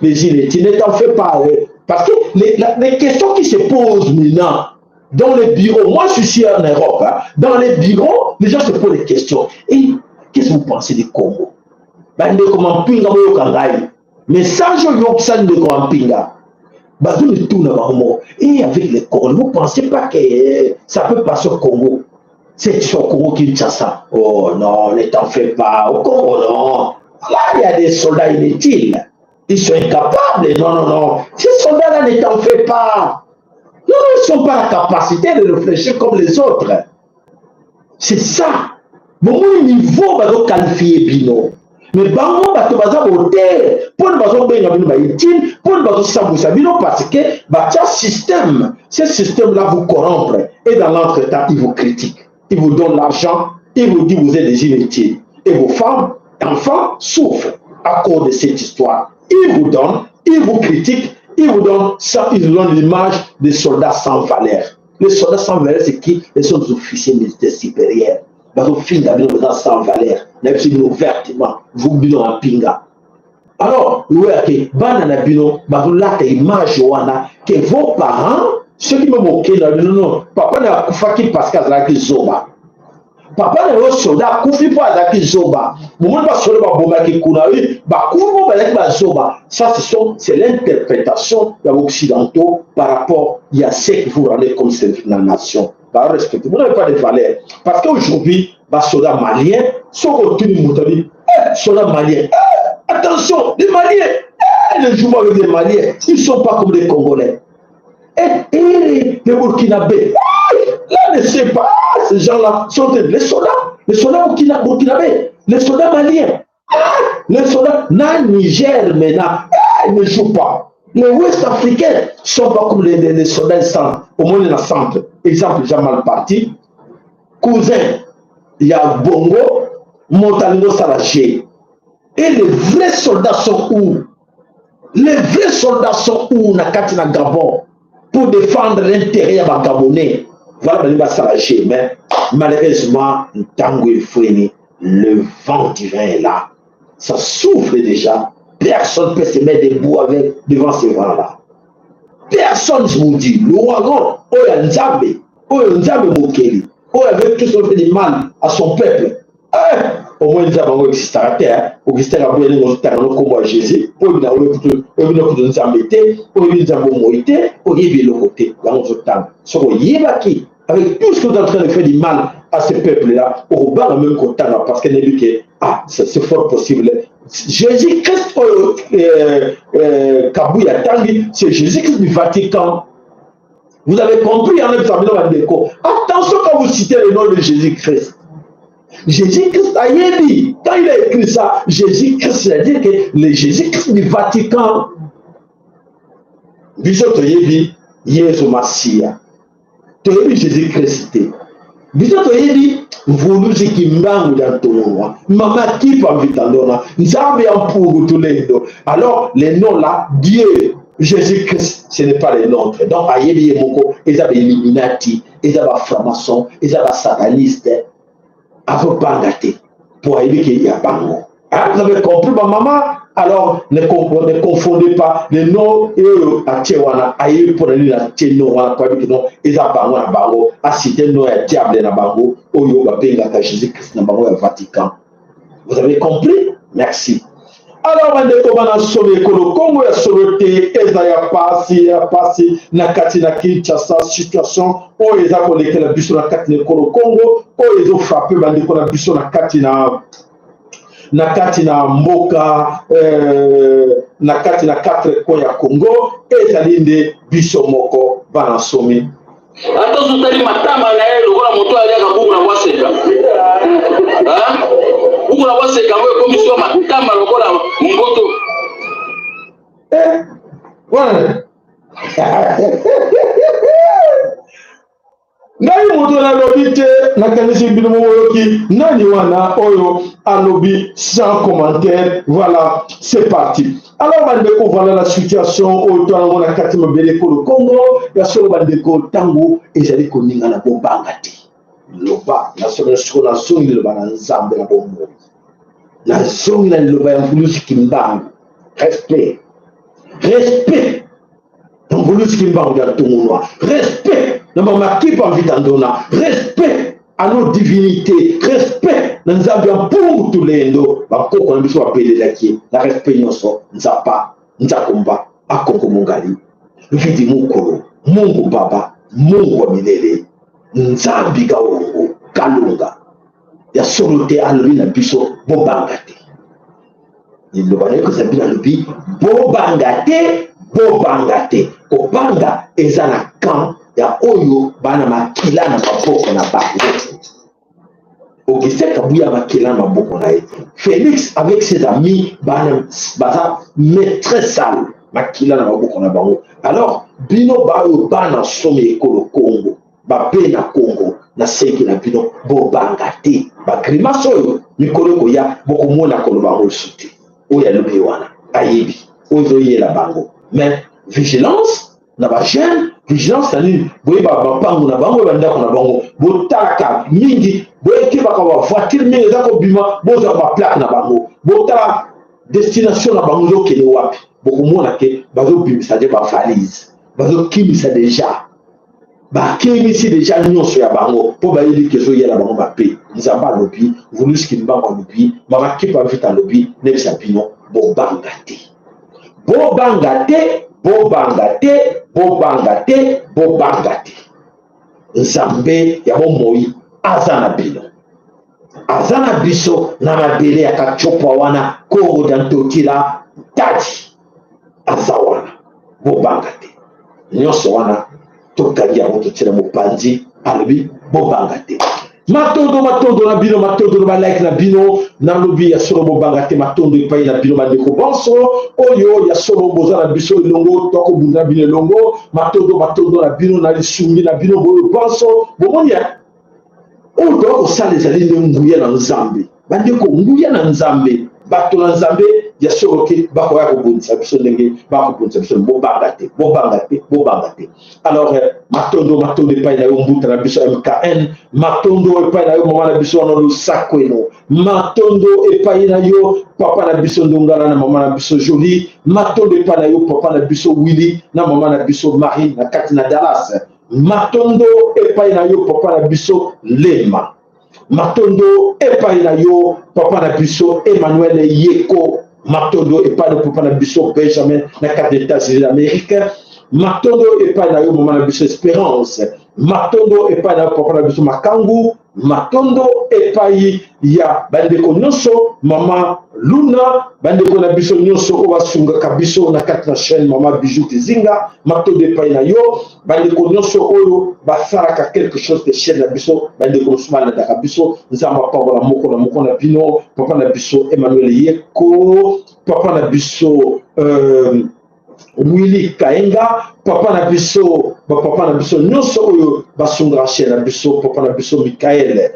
les inutiles. Ne t'en fais pas. Parce que les questions qui se posent maintenant dans les bureaux, moi je suis ici en Europe, hein, dans les bureaux, les gens se posent des questions. Et qu'est-ce que vous pensez du Congo? Message au Yoksan de Grand-Pinga. Et avec les Congolais, vous ne pensez pas que ça peut passer au Congo? C'est au Congo Kinshasa. Oh non, ne t'en fais pas. Au Congo, non. Là, il y a des soldats inutiles. Ils sont incapables. Non, non, non. Ces soldats-là, ne t'en fais pas. Non, ils n'ont pas la capacité de réfléchir comme les autres. C'est ça. Bon, niveau va qualifier Bino. Mais bango bato baza bote pour ne pas benga bino baitine pour ne pas s'emboucher bino parce que batia système, ce système là vous corrompre et dans l'entretemps il vous critique, il vous donne l'argent, il vous dit vous êtes des inutiles et vos femmes, enfants souffrent à cause de cette histoire. Il vous donne, il vous critique, il vous donne ça, il vous donne l'image des soldats sans valeur. Les soldats sans valeur c'est qui? Les sont des officiers militaires supérieurs. Vous finissez sans valeur. Vous bino en pinga. Alors, vous voyez que banana bino, la image que vos parents, ceux qui me moquent, non, papa n'a pas fait parce qu'il a zoba. Papa n'a pas soldat, koufi pas avec zoba. Vous ne pas soldat bomba qui kunaï, bakumo avec la zoba. Ça, c'est l'interprétation de l'Occidentaux par rapport à ce que vous rendez comme c'est la nation. Respectez, vous n'avez pas de valeur. Parce qu'aujourd'hui, les soldats maliens sont retenus moutali. Soldats maliens, attention, les Maliens, les joueurs avec les Maliens, ils ne sont pas comme les Congolais. Et les Burkinabés, là ne sait pas, ces gens-là sont les soldats burkinabés, les soldats maliens, les soldats Niger maintenant, ils ne jouent pas. Les Ouest africains ne sont pas comme les soldats centre, au moins dans le centre. Exemple, Jamal Parti, cousin, il y a Bongo, Montalingo Salachie. Et les vrais soldats sont où? Les vrais soldats sont où na Katina Gabon pour défendre l'intérêt à Gabonais? Voilà, mais malheureusement, le vent divin est là. Ça souffle déjà. Personne ne peut se mettre debout devant ce vent-là. Personne ne vous dit. L'ouragan, Mokeli, avec tout ce qui fait du mal à son peuple. Au moins, nous avons existé à terre. Augustin a besoin de comme Jésus. Pour nous avons avec tout ce que vous êtes en train de faire du mal à ce peuple-là, au bas même content parce qu'elle a dit que c'est fort possible. Jésus-Christ, Kabouya Tangi, c'est Jésus-Christ du Vatican. Vous avez compris, attention quand vous citez le nom de Jésus-Christ. Jésus-Christ a dit, quand il a écrit ça, Jésus-Christ a dit que le Jésus-Christ du Vatican, Bishop Yebi, Yesu Masia, Jésus-Christ. Bishop Yebi, vous nous équimons dans ton nom. Maman qui peut vitandona, nous avons pour tous les deux. Alors, les noms là, Dieu, Jésus-Christ, ce n'est pas les nôtres. Donc, à Yebi Yemoko, ils avaient Illuminati, ils avaient francs-maçons, ils avaient satanistes. Avant pas gâter pour aider qu'il y a pas mot. Vous avez compris ma maman? Alors ne confondez pas les noms et à Tchewana, aïe pour aller à Tchénoa, quoi que non, et à Bango à Bango, à citer nos diable à Bango, au Yoga Benga, Jésus-Christ na Bango au Vatican. Vous avez compris? Merci. Alors, on est comme on sauvé le Congo, il a sauvé passé, na Katina Kinshasa, situation, où ils ont connecté la bus sur la Katina Congo, où ils ont frappé la bus sur la Katina Mboka, na Katina 4 coins à Congo, et ça l'inde Bissomoko, Banasomi. Attention, tu as dit matamba na elle, le moto a l'air à bout na waseka. Hein? Bout na waseka, ouais, comme sur matamba, le voilà, Mboto. Voilà. Nani moto na lobby te na kanisi bino moyoki nani wana oyo alobi sans commentaire. Voilà, c'est parti. Alors bandeko, voilà la situation au temps na katima beleko le Congo ya solo bandeko tango ezali koninga na bobangati loba na solo na songi loba na nzambe na bombo na songi na loba ya mbulusi kimbangu. Respect dans mbulusi kimbangu ya tungunwa. Respect dans ma qui pas vitandona. Respect à nos divinités. Respect dans Nzambe pour tous les ndo. Bakoko na biso appeler la qui. La respect nyonso nzapa nzakomba akoko mongali. Vidi mukolo Mungu baba Mungu wa milele Nzambi gaongo kalunga ya solote alobi na biso bobangate. Il lobane ko zabina lobi bobangate kopanga ezana kan ya oyo bana makila na maboko na bango. Augustin Kabouya makila na maboko na ye. Félix avec ses amis bana maître sale makila na maboko na bango. Alors bino bayo bana somi ekolo Congo babe na Congo na sengi na bino bobangate bagrimace oyo mikolo koya bokomona koloba bango suti oya lobi wana ayebi oyo yela bango. Mais vigilance na ba jeune, vigilance tani boye ba pango na bango banda ko na bango botaka mingi boye ke baka wa voiture mingi za ko bima boza ba plaque na bango botala destination na bango zo kele wapi bokomona ke bazo bimisa de ba valise bazo kimisa déjà ba kimisi déjà nyonso ya bango po ba yeli kezo yela bango ba pe nzamba lobi vulus kimbango lobi mama kipa vita lobi nebisa pino bobangate Nzambe ya bomoi azana bino azana biso na mabele ya kachopa wana Congo dantokila tati azawana bobangate nyonso wana tokali ya moto tira mopanzi alobi bobangate matondo na bino matondo na like na bino na lobi ya solo bobangate matondo epai na bino bandeko bonso oyo ya solo boza na biso elongo toko bunda bino elongo matondo na bino na lisungi na bino boyo bonso bomoni oyo toko sala ezali nde nguya na Nzambe bandeko nguya na Nzambe bato na nzambe ya soroki bakoya kobundisa biso ndenge bakobundisa biso bobanga te bobanga te bobanga te. Alors matondo epai na yo mbuta na biso MKN, matondo epai na yo mama na biso wana Lusakweno, matondo epai na yo papa na biso Ndongala na mama na biso Jolie, matondo epai na yo papa na biso Willy na mama na biso Marie na kati na Dallas, matondo epai na yo papa na biso Lema, matondo epai na yo papa na biso Emmanuel Yeko, matondo epai na papa na biso Benjamin na kati des États-Unis d'Amérique, matondo epai na yo mama na biso Espérance, matondo epai na yo papa na biso Makangu, matondo epai ya bandeko nyonso mama Luna, bandeko na biso nyonso o basungaka biso na kati na chaîne mama Bijou Kizinga, matondo epai na yo bandeko nyonso oyo basalaka quelque chose de chaîne na biso, bandeko musuma na daka biso nzamba pambola moko na bino, papa na biso Emmanuel Yeko, papa na biso Willy Kaenga, papa na biso nyonso oyo basunga chaîne na biso, papa na biso Michael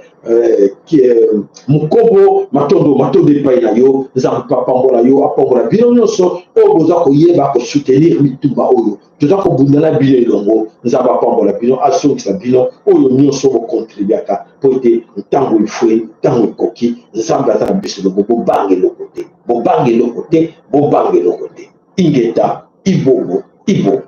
Mukobo, matondo epai na yo nzamba pambola yo apambola bino nyonso oyo boza koyeba ko soutenir mitumba oyo toza kobundana bino elongo, nzamba pambola bino asungisa bino oyo nyonso bokontribuaka po ete ntango efue ntango ekoki nzambe aza na biso lobo bobange eloko te, bobange eloko te, bobange eloko te. Ingeta Ibobo, Ibo.